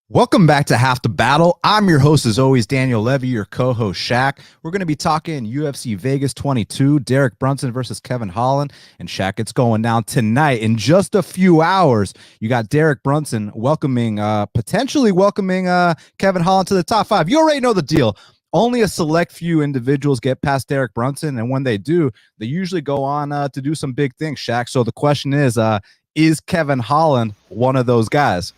Welcome back to Half the Battle. I'm your host, as always, Daniel Levy, your co-host, Shaq. We're going to be talking UFC Vegas 22, Derek Brunson versus Kevin Holland. And Shaq, it's going down tonight in just a few hours. You got Derek Brunson potentially welcoming Kevin Holland to the top five. You already know the deal. Only a select few individuals get past Derek Brunson, and when they do, they usually go on to do some big things, Shaq. So the question is Kevin Holland one of those guys?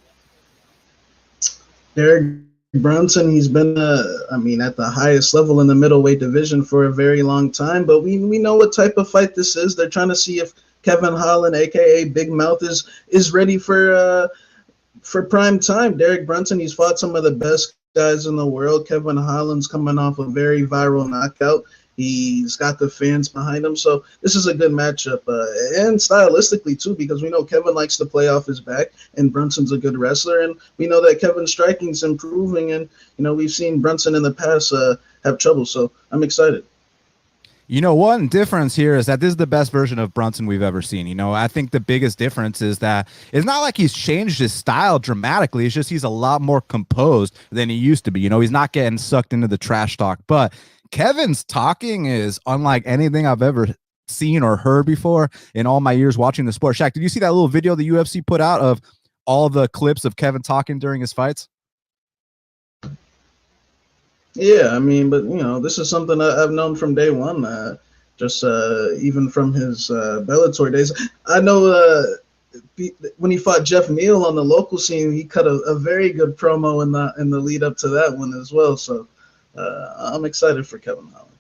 Derek Brunson, he's been, at the highest level in the middleweight division for a very long time, but we know what type of fight this is. They're trying to see if Kevin Holland, a.k.a. Big Mouth, is ready for prime time. Derek Brunson, he's fought some of the best guys in the world. Kevin Holland's coming off a very viral knockout. He's got the fans behind him, so this is a good matchup, and stylistically too, because we know Kevin likes to play off his back, and Brunson's a good wrestler, and we know that Kevin's striking's improving, and we've seen Brunson in the past have trouble, so I'm excited. One difference here is that this is the best version of Brunson we've ever seen. I think the biggest difference is that it's not like he's changed his style dramatically. It's just he's a lot more composed than he used to be. He's not getting sucked into the trash talk, but Kevin's talking is unlike anything I've ever seen or heard before in all my years watching the sport. Shaq, did you see that little video the UFC put out of all the clips of Kevin talking during his fights? Yeah, but this is something I've known from day one, even from his Bellator days. I know when he fought Jeff Neal on the local scene, he cut a very good promo in the lead up to that one as well. So I'm excited for Kevin Holland.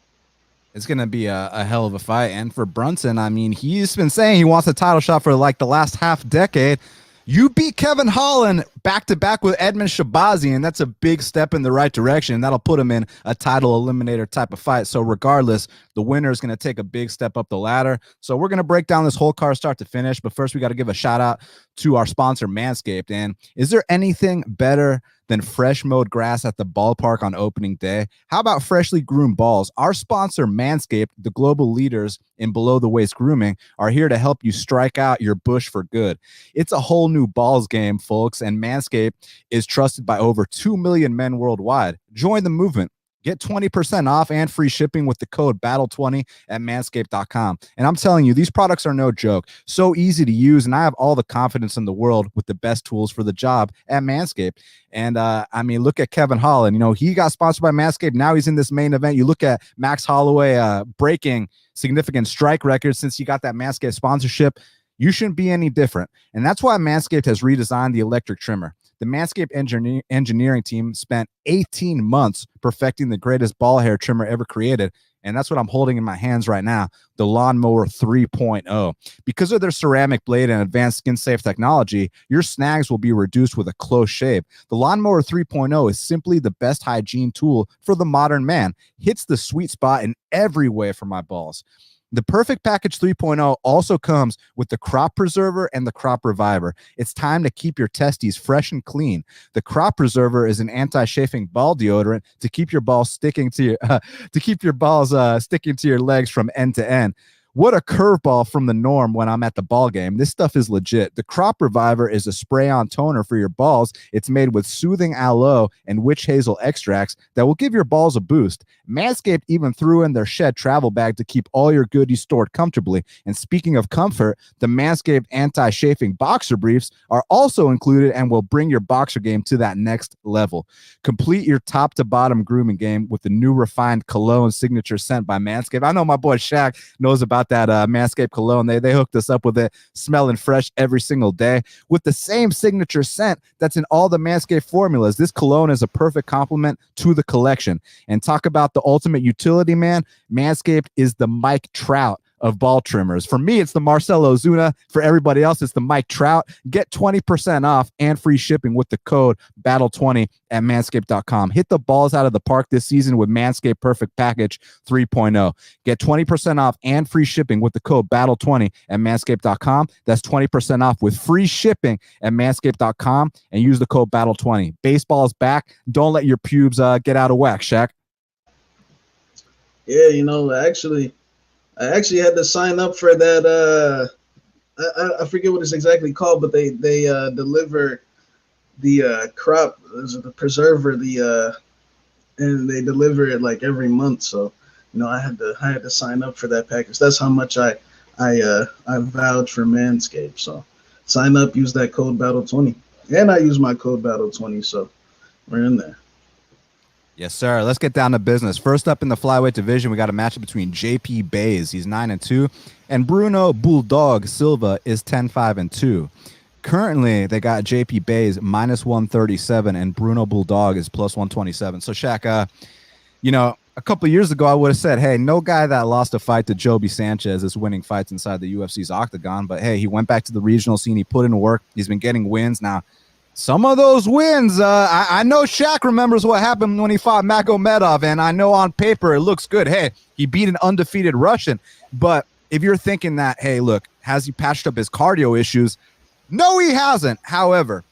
It's going to be a hell of a fight. And for Brunson, he's been saying he wants a title shot for like the last half decade. You beat Kevin Holland back-to-back with Edmund Shabazi, and that's a big step in the right direction. That'll put him in a title eliminator type of fight. So regardless, the winner is going to take a big step up the ladder. So we're going to break down this whole card start to finish. But first, we got to give a shout-out to our sponsor, Manscaped. And is there anything better than fresh mowed grass at the ballpark on opening day? How about freshly groomed balls? Our sponsor, Manscaped, the global leaders in below-the-waist grooming, are here to help you strike out your bush for good. It's a whole new balls game, folks, and Manscaped is trusted by over 2 million men worldwide. Join the movement. Get 20% off and free shipping with the code BATTLE20 at manscaped.com. And I'm telling you, these products are no joke. So easy to use, and I have all the confidence in the world with the best tools for the job at Manscaped. And, look at Kevin Holland. He got sponsored by Manscaped. Now he's in this main event. You look at Max Holloway breaking significant strike records since he got that Manscaped sponsorship. You shouldn't be any different. And that's why Manscaped has redesigned the electric trimmer. The Manscaped engineering team spent 18 months perfecting the greatest ball hair trimmer ever created, and that's what I'm holding in my hands right now, the Lawnmower 3.0. Because of their ceramic blade and advanced skin-safe technology, your snags will be reduced with a close shave. The Lawnmower 3.0 is simply the best hygiene tool for the modern man. Hits the sweet spot in every way for my balls. The Perfect Package 3.0 also comes with the Crop Preserver and the Crop Reviver. It's time to keep your testes fresh and clean. The Crop Preserver is an anti-chafing ball deodorant to keep your balls sticking to your legs from end to end. What a curveball from the norm when I'm at the ball game. This stuff is legit. The Crop Reviver is a spray-on toner for your balls. It's made with soothing aloe and witch hazel extracts that will give your balls a boost. Manscaped even threw in their Shed travel bag to keep all your goodies stored comfortably. And speaking of comfort, the Manscaped anti-chafing boxer briefs are also included and will bring your boxer game to that next level. Complete your top-to-bottom grooming game with the new refined cologne signature scent by Manscaped. I know my boy Shaq knows about that Manscaped cologne. They hooked us up with it, smelling fresh every single day with the same signature scent that's in all the Manscaped formulas. This cologne is a perfect complement to the collection. And talk about the ultimate utility, man. Manscaped is the Mike Trout of ball trimmers. For me, it's the Marcelo Ozuna. For everybody else, it's the Mike Trout. Get 20% off and free shipping with the code BATTLE20 at manscaped.com. Hit the balls out of the park this season with Manscaped Perfect Package 3.0. Get 20% off and free shipping with the code BATTLE20 at manscaped.com. That's 20% off with free shipping at manscaped.com and use the code BATTLE20. Baseball is back. Don't let your pubes get out of whack, Shaq. Yeah, I actually had to sign up for that. I forget what it's exactly called, but they deliver the crop, the preserver, and they deliver it like every month. So, I had to sign up for that package. That's how much I vouch for Manscaped. So sign up, use that code Battle20, and I use my code Battle20. So we're in there. Yes, sir. Let's get down to business. First up in the flyweight division, we got a matchup between JP Baze, he's 9-2, and Bruno Bulldog Silva is 10-5-2. Currently, they got JP Baze -137, and Bruno Bulldog is +127. So, Shaq, a couple of years ago, I would have said, hey, no guy that lost a fight to Joby Sanchez is winning fights inside the UFC's octagon. But, hey, he went back to the regional scene. He put in work. He's been getting wins. Now, some of those wins, I know Shaq remembers what happened when he fought Magomedov, and I know on paper it looks good. Hey, he beat an undefeated Russian. But if you're thinking that, hey, look, has he patched up his cardio issues? No, he hasn't. However,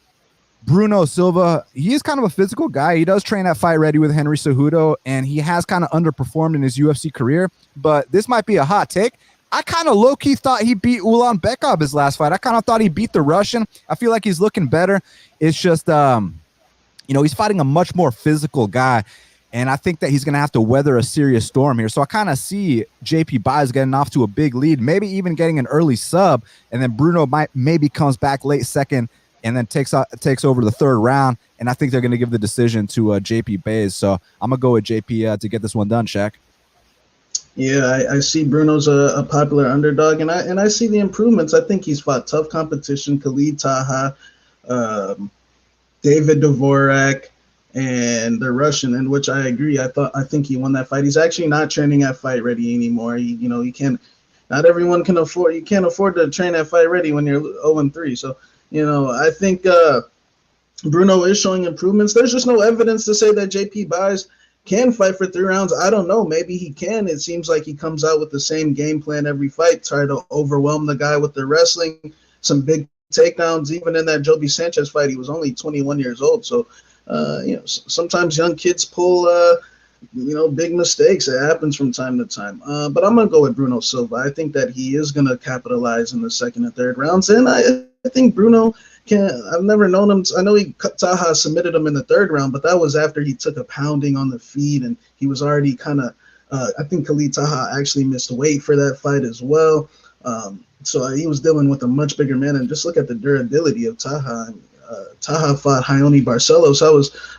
Bruno Silva, he is kind of a physical guy. He does train at Fight Ready with Henry Cejudo, and he has kind of underperformed in his UFC career. But this might be a hot take. I kind of low-key thought he beat Ulanbekov his last fight. I kind of thought he beat the Russian. I feel like he's looking better. It's just, he's fighting a much more physical guy, and I think that he's going to have to weather a serious storm here. So I kind of see JP Baez getting off to a big lead, maybe even getting an early sub, and then Bruno maybe comes back late second and then takes over the third round, and I think they're going to give the decision to JP Baez. So I'm going to go with JP to get this one done, Shaq. Yeah, I see Bruno's a popular underdog, and I see the improvements. I think he's fought tough competition, Khalid Taha, David Dvorak, and the Russian, in which I agree. I think he won that fight. He's actually not training at Fight Ready anymore. He can't. Not everyone can afford. You can't afford to train at Fight Ready when you're 0-3. So I think Bruno is showing improvements. There's just no evidence to say that JP Baez can fight for 3 rounds. I don't know. Maybe he can. It seems like he comes out with the same game plan every fight, try to overwhelm the guy with the wrestling, some big takedowns. Even in that Joby Sanchez fight, he was only 21 years old. So, sometimes young kids pull, big mistakes. It happens from time to time. But I'm going to go with Bruno Silva. I think that he is going to capitalize in the second and third rounds. And I think Bruno I've never known him. I know Taha submitted him in the third round, but that was after he took a pounding on the feet, and he was already kind of. I think Khalid Taha actually missed weight for that fight as well. So he was dealing with a much bigger man, and just look at the durability of Taha. Taha fought Ione Barcelos.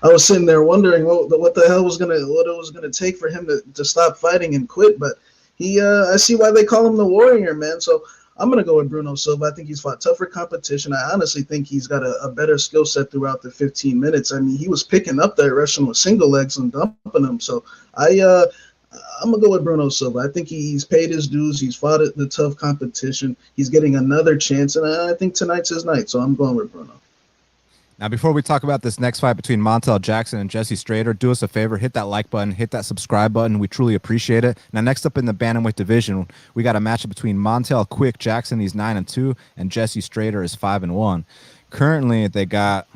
I was sitting there wondering what the hell what it was gonna take for him to stop fighting and quit. But I see why they call him the Warrior, man. So I'm going to go with Bruno Silva. I think he's fought tougher competition. I honestly think he's got a better skill set throughout the 15 minutes. I mean, he was picking up that Russian with single legs and dumping him. So I'm going to go with Bruno Silva. I think he's paid his dues. He's fought the tough competition. He's getting another chance, and I think tonight's his night. So I'm going with Bruno. Now, before we talk about this next fight between Montel Jackson and Jesse Strader, do us a favor, hit that like button, hit that subscribe button. We truly appreciate it. Now, next up in the bantamweight division, we got a matchup between Montel Quick Jackson, he's 9-2, and Jesse Strader is 5-1. Currently, they got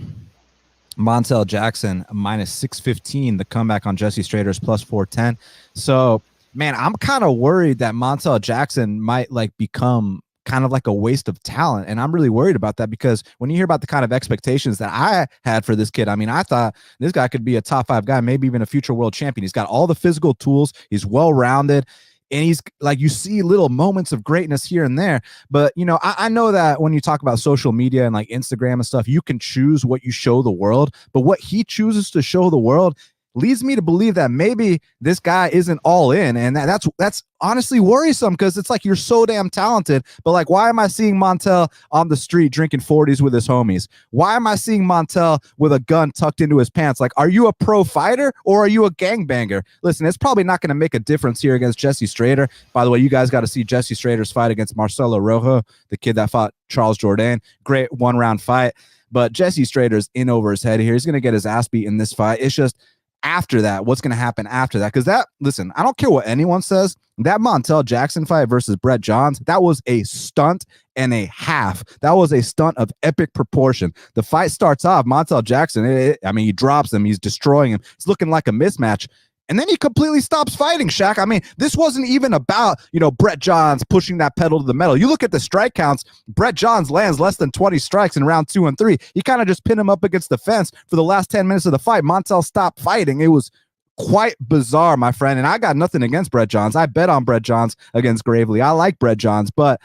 Montel Jackson -615. The comeback on Jesse Strader is +410. So, man, I'm kind of worried that Montel Jackson might become kind of like a waste of talent. And I'm really worried about that, because when you hear about the kind of expectations that I had for this kid, I mean, I thought this guy could be a top 5 guy, maybe even a future world champion. He's got all the physical tools. He's well-rounded. And he's you see little moments of greatness here and there. But, I know that when you talk about social media and Instagram and stuff, you can choose what you show the world. But what he chooses to show the world leads me to believe that maybe this guy isn't all in, and that's honestly worrisome, because it's you're so damn talented, but why am I seeing Montel on the street drinking 40s with his homies? Why am I seeing Montel with a gun tucked into his pants? Are you a pro fighter or are you a gangbanger? Listen, it's probably not going to make a difference here against Jesse Strader. By the way, you guys got to see Jesse Strader's fight against Marcelo Rojo, the kid that fought Charles Jourdain. Great 1-round fight, but Jesse Strader's in over his head here. He's going to get his ass beat in this fight. It's just after that, what's going to happen after that? Because listen, I don't care what anyone says, that Montel Jackson fight versus Brett Johns, that was a stunt and a half. That was a stunt of epic proportion. The fight starts off, Montel Jackson, he drops him, he's destroying him. It's looking like a mismatch. And then he completely stops fighting, Shaq. I mean, this wasn't even about, Brett Johns pushing that pedal to the metal. You look at the strike counts, Brett Johns lands less than 20 strikes in round 2 and 3. He kind of just pinned him up against the fence for the last 10 minutes of the fight. Montel stopped fighting. It was quite bizarre, my friend. And I got nothing against Brett Johns. I bet on Brett Johns against Gravely. I like Brett Johns, but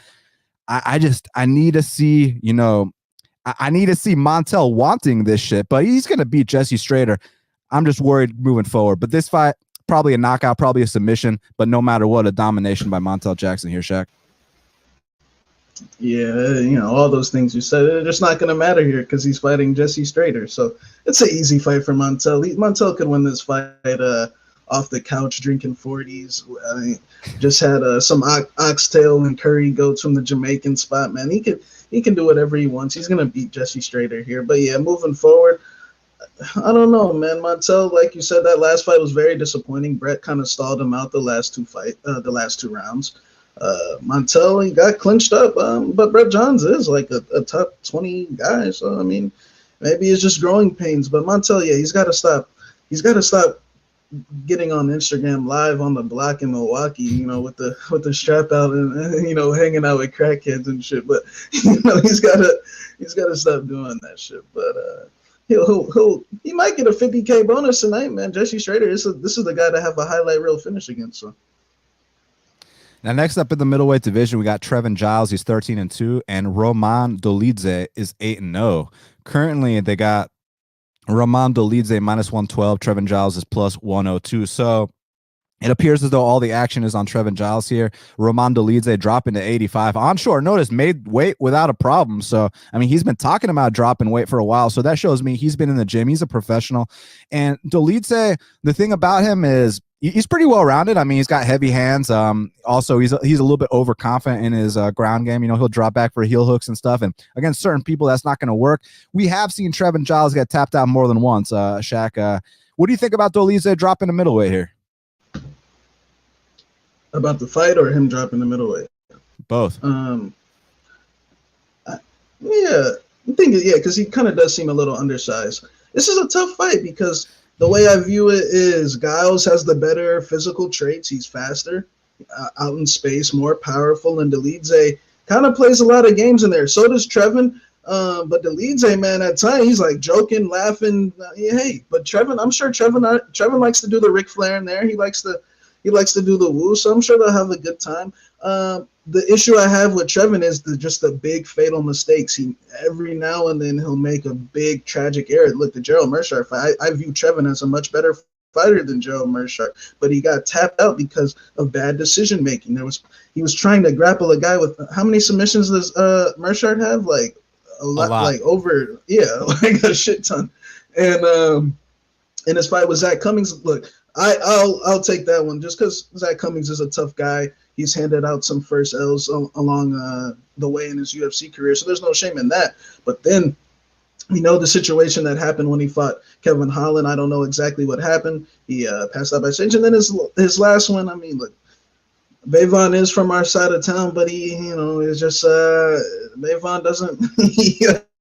I need to see, I need to see Montel wanting this shit, but he's going to beat Jesse Strader. I'm just worried moving forward. But this fight, probably a knockout, probably a submission, but no matter what, a domination by Montel Jackson here, Shaq. Yeah, all those things you said, they're just not going to matter here because he's fighting Jesse Strader. So it's an easy fight for Montel. Montel could win this fight off the couch drinking 40s. I mean, just had some oxtail and curry goats from the Jamaican spot, man. He can do whatever he wants. He's going to beat Jesse Strader here. But, yeah, moving forward, I don't know, man. Montel, like you said, that last fight was very disappointing. Brett kind of stalled him out the last two rounds. Montel, he got clinched up, but Brett Johns is like a top 20 guy. So I mean, maybe it's just growing pains. But Montel, yeah, he's got to stop. He's got to stop getting on Instagram live on the block in Milwaukee, with the strap out and hanging out with crackheads and shit. But he's got to stop doing that shit. But he might get a 50K bonus tonight, man. Jesse Strader, this is the guy to have a highlight reel finish against. So. Now, next up in the middleweight division, we got Trevin Giles. He's 13-2, and Roman Dolidze is 8-0. Currently, they got Roman Dolidze minus 112. Trevin Giles is plus 102. So it appears as though all the action is on Trevin Giles here. Roman Dolidze dropping to 85. On short notice, made weight without a problem. So, I mean, he's been talking about dropping weight for a while. So that shows me he's been in the gym. He's a professional. And Dolidze, the thing about him is he's pretty well-rounded. I mean, he's got heavy hands. Also, he's a little bit overconfident in his ground game. He'll drop back for heel hooks and stuff. And against certain people, that's not going to work. We have seen Trevin Giles get tapped out more than once. Shaq, what do you think about Dolidze dropping the middleweight here? About the fight or him dropping the middleweight? Both. Yeah, I think because he kind of does seem a little undersized. This is a tough fight because the way I view it is Giles has the better physical traits. He's faster, out in space, more powerful, and Dolidze kind of plays a lot of games in there. So does Trevin. But Dolidze, man, at times he's like joking, laughing. Hey, but Trevin, I'm sure Trevin likes to do the Ric Flair in there. He likes to do the woo, so I'm sure they'll have a good time. The issue I have with Trevin is just the big fatal mistakes. Every now and then he'll make a big tragic error. Look, the Gerald Meerschaert fight, I view Trevin as a much better fighter than Gerald Meerschaert, but he got tapped out because of bad decision making. He was trying to grapple a guy with how many submissions does Meerschaert have? Like a lot, like over, like a shit ton. And in his fight with Zach Cummings, look, I'll take that one just because Zach Cummings is a tough guy. He's handed out some first L's along the way in his UFC career, so there's no shame in that. But then, the situation that happened when he fought Kevin Holland. I don't know exactly what happened. He passed out by stage, and then his last one. I mean, look, Bavon is from our side of town, but he, is just Bavon doesn't. It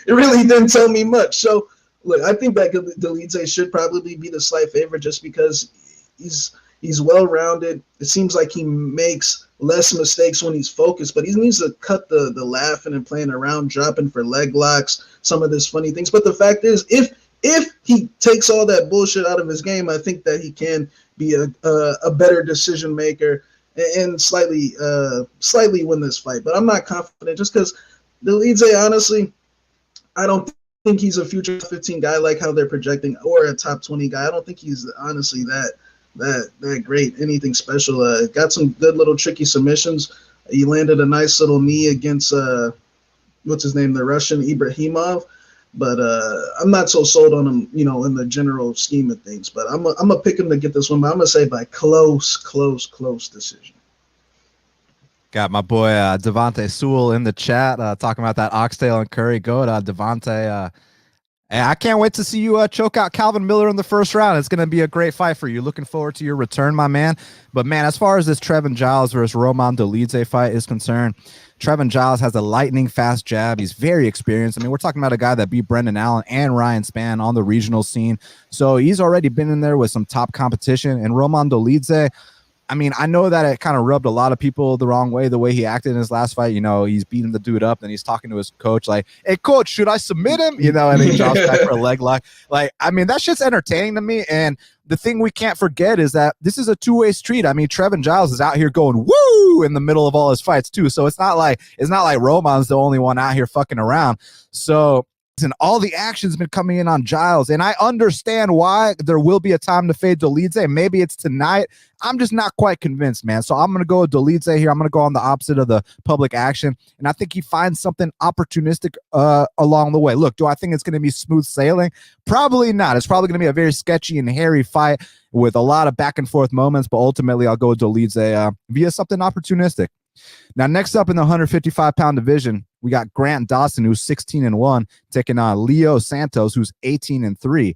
really didn't tell me much. So. Look, I think that Dolidze should probably be the slight favorite just because he's well-rounded. It seems like he makes less mistakes when he's focused, but he needs to cut the laughing and playing around, dropping for leg locks, some of this funny things. But the fact is, if he takes all that bullshit out of his game, I think that he can be a better decision maker and slightly win this fight. But I'm not confident just because Dolidze, honestly, I don't think he's a future 15 guy like how they're projecting, or a top 20 guy. I don't think he's honestly that great, anything special. Got some good little tricky submissions. He landed a nice little knee against what's his name, the Russian Ibrahimov. But I'm not so sold on him, in the general scheme of things. But I'm gonna pick him to get this one. But I'm gonna say by close decision. Got my boy Devontae Sewell in the chat talking about that oxtail and curry goat. Devontae, Hey, I can't wait to see you choke out Calvin Miller in the first round. It's going to be a great fight for you. Looking forward to your return, my man. But, man, as far as this Trevin Giles versus Roman Dolidze fight is concerned, Trevin Giles has a lightning fast jab. He's very experienced. I mean, we're talking about a guy that beat Brendan Allen and Ryan Spann on the regional scene. So he's already been in there with some top competition. And Roman Dolidze, I mean, I know that it kind of rubbed a lot of people the wrong way, the way he acted in his last fight. You know, he's beating the dude up and he's talking to his coach like, hey, coach, should I submit him? You know, and he drops back for a leg lock. Like, I mean, that shit's entertaining to me. And the thing we can't forget is that this is a two-way street. I mean, Trevin Giles is out here going woo in the middle of all his fights too. So it's not like Roman's the only one out here fucking around. So, and all the action's been coming in on Giles, and I understand why there will be a time to fade Dolidze. Maybe it's tonight. I'm just not quite convinced, man. So I'm going to go with Dolidze here. I'm going to go on the opposite of the public action, and I think he finds something opportunistic along the way. Look, do I think it's going to be smooth sailing? Probably not. It's probably going to be a very sketchy and hairy fight with a lot of back and forth moments, but ultimately I'll go with Dolidze via something opportunistic. Now, next up in the 155-pound division, we got Grant Dawson, who's 16-1, taking on Leo Santos, who's 18-3.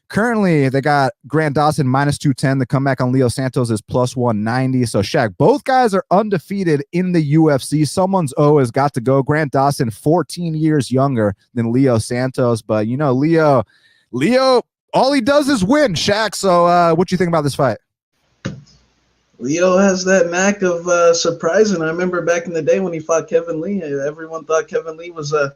Currently, they got Grant Dawson -210. The comeback on Leo Santos is +190. So, Shaq, both guys are undefeated in the UFC. Someone's O has got to go. Grant Dawson, 14 years younger than Leo Santos. But, you know, Leo, all he does is win, Shaq. So, what do you think about this fight? Leo has that knack of surprising. I remember back in the day when he fought Kevin Lee, everyone thought Kevin Lee was a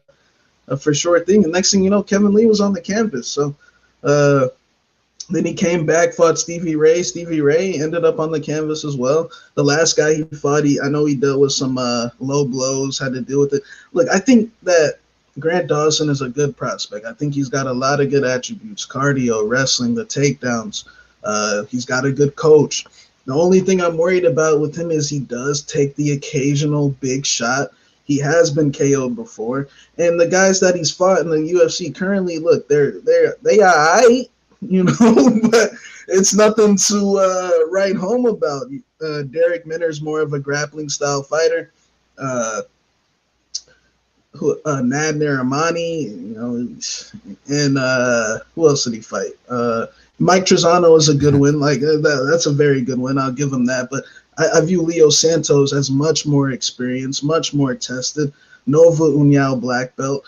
for sure thing. And next thing you know, Kevin Lee was on the canvas. So then he came back, fought Stevie Ray. Stevie Ray ended up on the canvas as well. The last guy he fought, I know he dealt with some low blows, had to deal with it. Look, I think that Grant Dawson is a good prospect. I think he's got a lot of good attributes: cardio, wrestling, the takedowns. He's got a good coach. The only thing I'm worried about with him is he does take the occasional big shot. He has been KO'd before, and the guys that he's fought in the UFC currently, look, they are aight, you know, but it's nothing to write home about. Derek Minner's more of a grappling style fighter. Nad Narimani, you know, and who else did he fight? Mike Trezano is a good win. Like that's a very good win. I'll give him that. But I view Leo Santos as much more experienced, much more tested. Nova União black belt.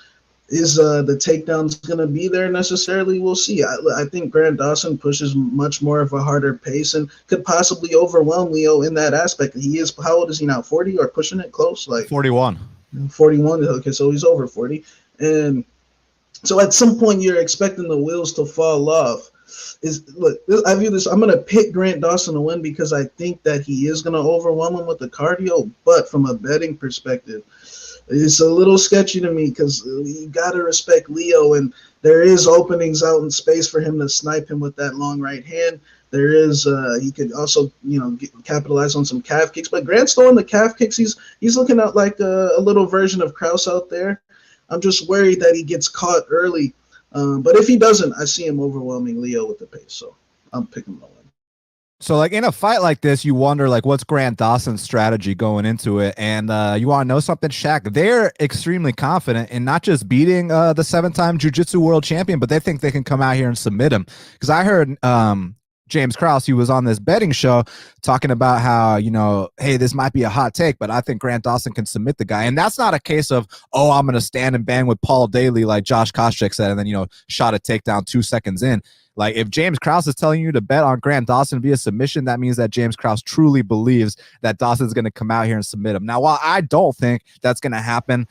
Is the takedowns going to be there necessarily? We'll see. I think Grant Dawson pushes much more of a harder pace and could possibly overwhelm Leo in that aspect. He is, how old is he now? 40 or pushing it close? Like 41. 41. Okay, so he's over 40. And so at some point you're expecting the wheels to fall off. Look, I view this. I'm going to pick Grant Dawson to win because I think that he is going to overwhelm him with the cardio. But from a betting perspective, it's a little sketchy to me because you got to respect Leo, and there is openings out in space for him to snipe him with that long right hand. There is he could also, you know, capitalize on some calf kicks. But Grant's throwing the calf kicks. He's looking out like a little version of Krause out there. I'm just worried that he gets caught early. But if he doesn't, I see him overwhelming Leo with the pace. So I'm picking him to win. So, like, in a fight like this, you wonder, like, what's Grant Dawson's strategy going into it? And you want to know something, Shaq? They're extremely confident in not just beating the 7-time jiu-jitsu world champion, but they think they can come out here and submit him. Because I heard James Krause, who was on this betting show, talking about how, you know, hey, this might be a hot take, but I think Grant Dawson can submit the guy. And that's not a case of, oh, I'm going to stand and bang with Paul Daly like Josh Koscheck said, and then, you know, shot a takedown 2 seconds in. Like, if James Krause is telling you to bet on Grant Dawson via submission, that means that James Krause truly believes that Dawson's going to come out here and submit him. Now, while I don't think that's going to happen,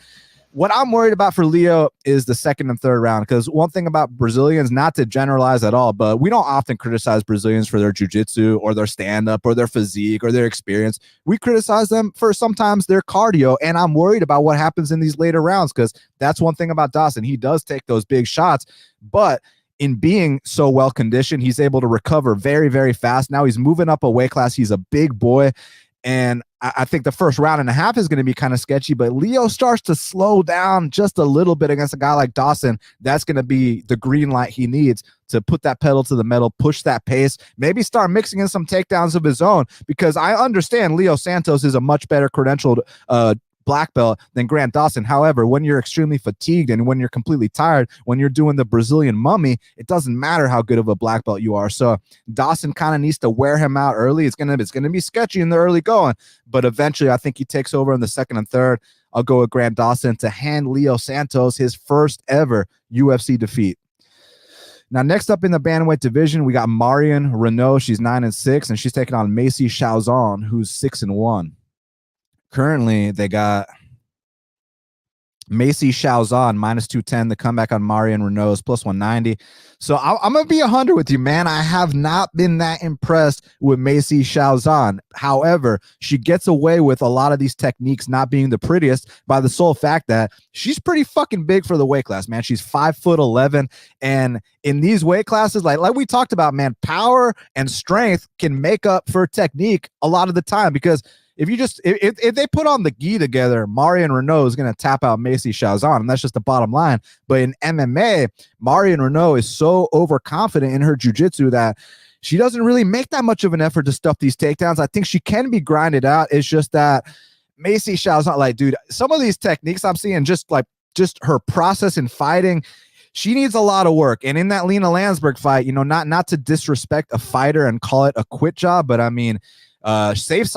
what I'm worried about for Leo is the second and third round, because one thing about Brazilians, not to generalize at all, but we don't often criticize Brazilians for their jiu-jitsu or their stand-up or their physique or their experience. We criticize them for sometimes their cardio, and I'm worried about what happens in these later rounds, because that's one thing about Dawson. He does take those big shots, but in being so well-conditioned, he's able to recover very, very fast. Now he's moving up a weight class. He's a big boy. And I think the first round and a half is going to be kind of sketchy, but Leo starts to slow down just a little bit against a guy like Dawson. That's going to be the green light he needs to put that pedal to the metal, push that pace, maybe start mixing in some takedowns of his own, because I understand Leo Santos is a much better credentialed black belt than Grant Dawson. However, when you're extremely fatigued and when you're completely tired, when you're doing the Brazilian mummy, it doesn't matter how good of a black belt you are. So Dawson kind of needs to wear him out early. It's gonna be sketchy in the early going, but eventually I think he takes over in the second and third. I'll go with Grant Dawson to hand Leo Santos his first ever UFC defeat. Now, next up in the bantamweight division, we got Marion Renault. She's 9-6, and she's taking on Macy Schauzon, who's 6-1. Currently, they got Macy Schauzon -210. The comeback on Marion Renault is +190. So I'm going to be 100 with you, man. I have not been that impressed with Macy Schauzon. However, she gets away with a lot of these techniques not being the prettiest by the sole fact that she's pretty fucking big for the weight class, man. She's 5'11", and in these weight classes, like we talked about, man, power and strength can make up for technique a lot of the time, because if they put on the gi together, Marion Renault is going to tap out Macy Schauzon, and that's just the bottom line. But in MMA, Marion Renault is so overconfident in her jiu-jitsu that she doesn't really make that much of an effort to stuff these takedowns. I think she can be grinded out. It's just that Macy Schauzon, like, dude, some of these techniques I'm seeing, just her process in fighting, she needs a lot of work. And in that Lena Landsberg fight, not to disrespect a fighter and call it a quit job, but I mean, Coach Saif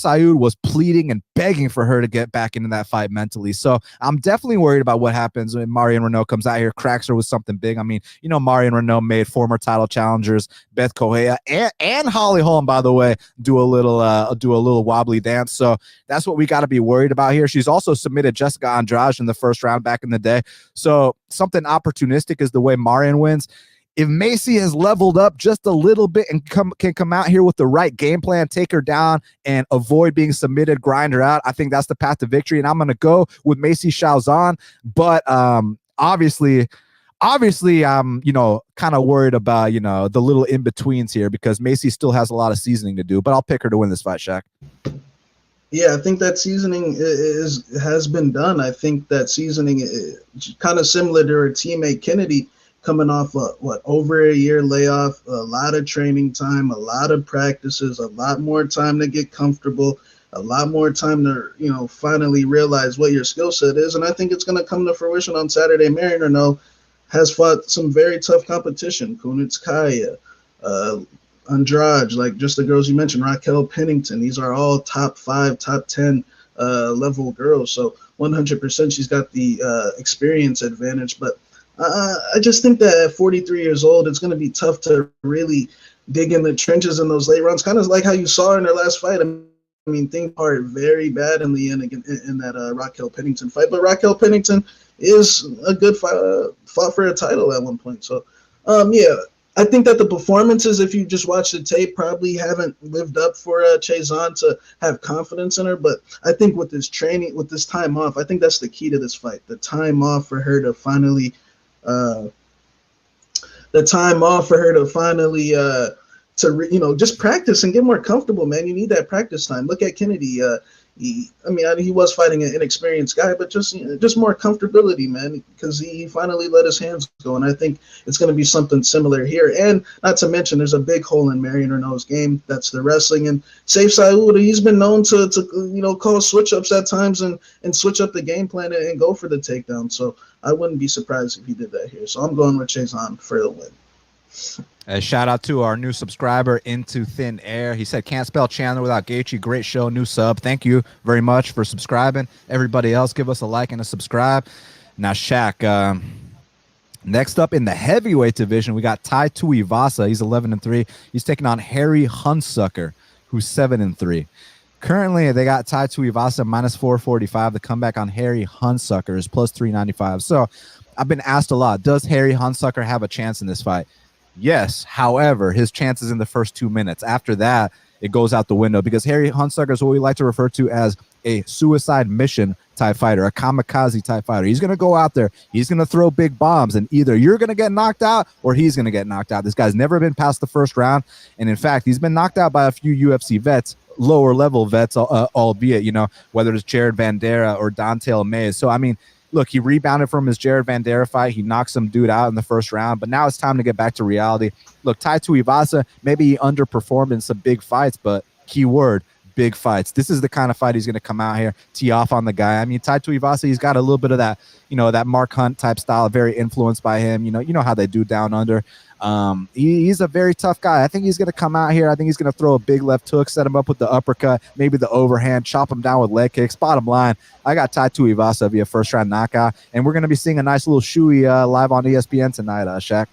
Saud was pleading and begging for her to get back into that fight mentally. So I'm definitely worried about what happens when Marion Renault comes out here, cracks her with something big. I mean, Marion Renault made former title challengers Beth Correa and Holly Holm, by the way, do a little wobbly dance. So that's what we got to be worried about here. She's also submitted Jessica Andrade in the first round back in the day. So something opportunistic is the way Marion wins. If Macy has leveled up just a little bit and can come out here with the right game plan, take her down and avoid being submitted, grind her out, I think that's the path to victory. And I'm going to go with Macy Schauzon. But obviously, I'm kind of worried about the little in betweens here, because Macy still has a lot of seasoning to do. But I'll pick her to win this fight, Shaq. Yeah, I think that seasoning has been done. I think that seasoning is kind of similar to her teammate Kennedy, coming off over a year layoff, a lot of training time, a lot of practices, a lot more time to get comfortable, a lot more time to finally realize what your skill set is. And I think it's going to come to fruition on Saturday. Marion Renault has fought some very tough competition. Kunitskaya, Andrade, like just the girls you mentioned, Raquel Pennington. These are all top 5, top 10 level girls. So 100% she's got the experience advantage. But I just think that at 43 years old, it's going to be tough to really dig in the trenches in those late rounds, kind of like how you saw in their last fight. I mean, things are very bad in the end in that Raquel Pennington fight. But Raquel Pennington is a good fought for a title at one point. So, yeah, I think that the performances, if you just watch the tape, probably haven't lived up for Schauzon to have confidence in her. But I think with this training, with this time off, I think that's the key to this fight. The time off for her to finally just practice and get more comfortable, man. You need that practice time. Look at Kennedy. He was fighting an inexperienced guy, but just more comfortability, man, because he finally let his hands go. And I think it's going to be something similar here. And not to mention, there's a big hole in Marion Renault's game. That's the wrestling. And Saif Saud, he's been known to call switch ups at times and switch up the game plan and go for the takedown. So I wouldn't be surprised if he did that here. So I'm going with Schauzon for the win. A shout out to our new subscriber, Into Thin Air. He said, can't spell Chandler without Gaethje. Great show, new sub. Thank you very much for subscribing. Everybody else, give us a like and a subscribe. Now, Shaq, next up in the heavyweight division, we got Tai Tuivasa. He's 11-3. He's taking on Harry Hunsucker, who's 7-3. Currently, they got Tai Tuivasa -445. The comeback on Harry Hunsucker is +395. So I've been asked a lot, does Harry Hunsucker have a chance in this fight? Yes. However, his chances in the first 2 minutes. After that, it goes out the window, because Harry Hunsucker is what we like to refer to as a suicide mission type fighter, a kamikaze type fighter. He's going to go out there. He's going to throw big bombs, and either you're going to get knocked out or he's going to get knocked out. This guy's never been past the first round. And in fact, he's been knocked out by a few UFC vets, lower level vets, albeit, whether it's Jared Vandera or Dontel Mays. So, I mean, look, he rebounded from his Jared Vandera fight. He knocked some dude out in the first round, but now it's time to get back to reality. Look, Tai Tuivasa, maybe he underperformed in some big fights, but keyword, big fights. This is the kind of fight he's going to come out here, tee off on the guy. I mean, Tai Tuivasa, he's got a little bit of that, that Mark Hunt type style, very influenced by him. You know how they do down under. He's a very tough guy. I think he's going to come out here. I think he's going to throw a big left hook, set him up with the uppercut, maybe the overhand, chop him down with leg kicks. Bottom line, I got Tai Tuivasa via first-round knockout, and we're going to be seeing a nice little shoey live on ESPN tonight, Shaq.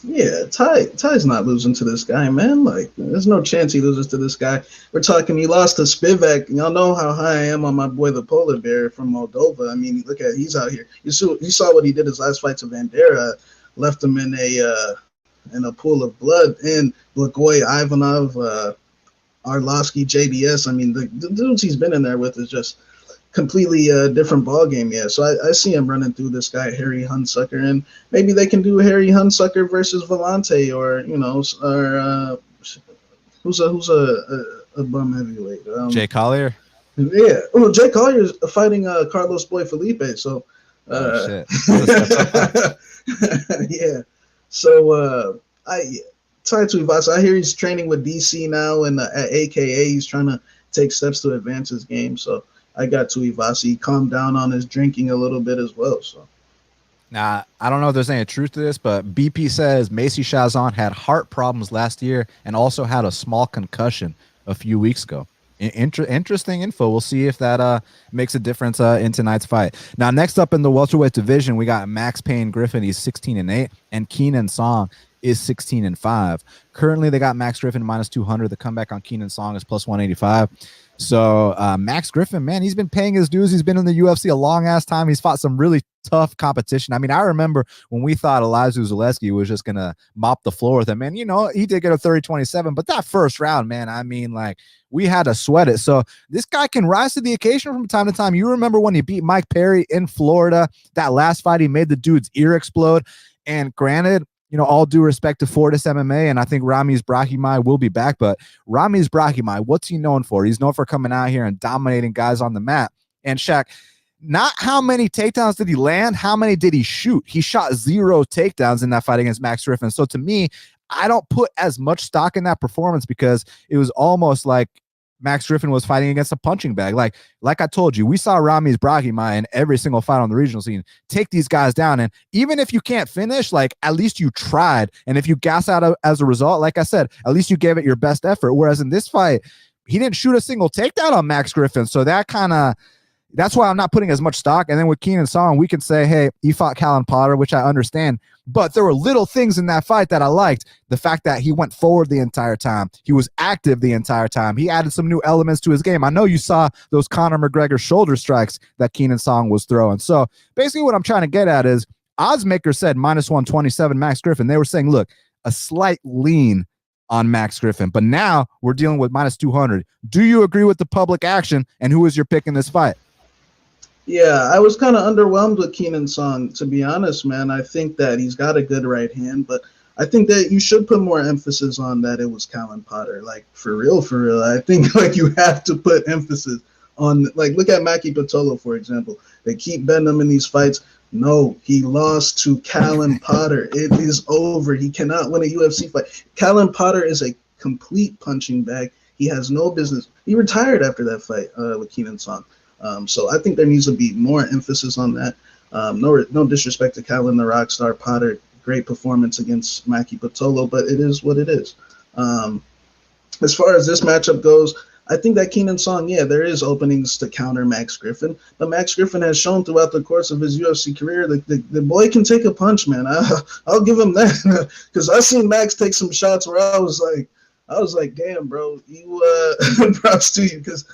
Yeah, Ty's not losing to this guy, man. Like, there's no chance he loses to this guy. We're talking he lost to Spivak. Y'all know how high I am on my boy the polar bear from Moldova. I mean, look at he's out here. You saw what he did his last fight to Bandera, left him in a pool of blood. And Blagoy, Ivanov, Arlovsky, JDS. I mean, the dudes he's been in there with is just completely different ball game. Yeah, so I see him running through this guy Harry Hunsucker, and maybe they can do Harry Hunsucker versus Vellante, or who's a bum heavyweight? Jay Collier. Yeah, well, Jay Collier is fighting Carlos Boy Felipe. So shit. yeah, so Tai Tuivasa, I hear he's training with DC now, and at AKA he's trying to take steps to advance his game. So I got Tuivasa. He calmed down on his drinking a little bit as well. So, now, I don't know if there's any truth to this, but BP says Macy Schauzon had heart problems last year and also had a small concussion a few weeks ago. Interesting info. We'll see if that makes a difference in tonight's fight. Now, next up in the welterweight division, we got Max Payne Griffin. He's 16-8, and Keenan Song is 16-5. Currently, they got Max Griffin minus 200. The comeback on Keenan Song is plus 185. So Max Griffin, man, he's been paying his dues. He's been in the UFC a long ass time. He's fought some really tough competition. I mean, I remember when we thought Eliza Zaleski was just gonna mop the floor with him, and he did get a 30-27, but that first round, man, I mean, like, we had to sweat it. So this guy can rise to the occasion from time to time. You remember when he beat Mike Perry in Florida, that last fight, he made the dude's ear explode. And granted, all due respect to Fortis MMA, and I think Ramiz Brahimaj will be back, but Ramiz Brahimaj, what's he known for? He's known for coming out here and dominating guys on the mat. And Shaq, not how many takedowns did he land, how many did he shoot? He shot 0 takedowns in that fight against Max Griffin. So to me, I don't put as much stock in that performance, because it was almost like Max Griffin was fighting against a punching bag. Like I told you, we saw Ramiz Brahimaj in every single fight on the regional scene take these guys down. And even if you can't finish, like, at least you tried. And if you gas out as a result, like I said, at least you gave it your best effort. Whereas in this fight, he didn't shoot a single takedown on Max Griffin. So that's why I'm not putting as much stock. And then with Keenan Song, we can say, hey, he fought Callan Potter, which I understand. But there were little things in that fight that I liked. The fact that he went forward the entire time. He was active the entire time. He added some new elements to his game. I know you saw those Conor McGregor shoulder strikes that Keenan Song was throwing. So basically what I'm trying to get at is, oddsmaker said minus 127 Max Griffin. They were saying, look, a slight lean on Max Griffin. But now we're dealing with minus 200. Do you agree with the public action, and who is your pick in this fight? Yeah, I was kind of underwhelmed with Keenan Song, to be honest, man. I think that he's got a good right hand, but I think that you should put more emphasis on that it was Callan Potter. Like, for real. I think, like, you have to put emphasis on, like, look at Maki Pitolo, for example. They keep betting him in these fights. No, he lost to Callan Potter. It is over. He cannot win a UFC fight. Callan Potter is a complete punching bag. He has no business. He retired after that fight with Keenan Song. So I think there needs to be more emphasis on that. No disrespect to Callan the Rockstar Potter. Great performance against Maki Pitolo, but it is what it is. As far as this matchup goes, I think that Keenan Song, yeah, there is openings to counter Max Griffin, but Max Griffin has shown throughout the course of his UFC career that the boy can take a punch, man. I'll give him that, because I seen Max take some shots where I was like, damn, bro, you props to you, because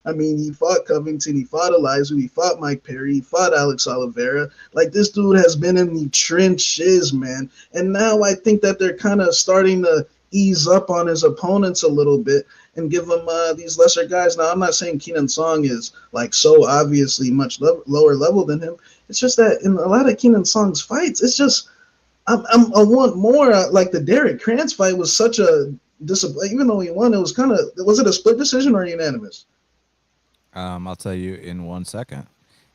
I mean, he fought Covington, he fought Eliza, he fought Mike Perry, he fought Alex Oliveira. Like, this dude has been in the trenches, man. And now I think that they're kind of starting to ease up on his opponents a little bit and give him these lesser guys. Now, I'm not saying Keenan Song is, like, so obviously much lower level than him. It's just that in a lot of Keenan Song's fights, it's just I want more. Like, the Derek Krantz fight was such a disappointment. Even though he won, it was kind of – was it a split decision or unanimous? I'll tell you in 1 second.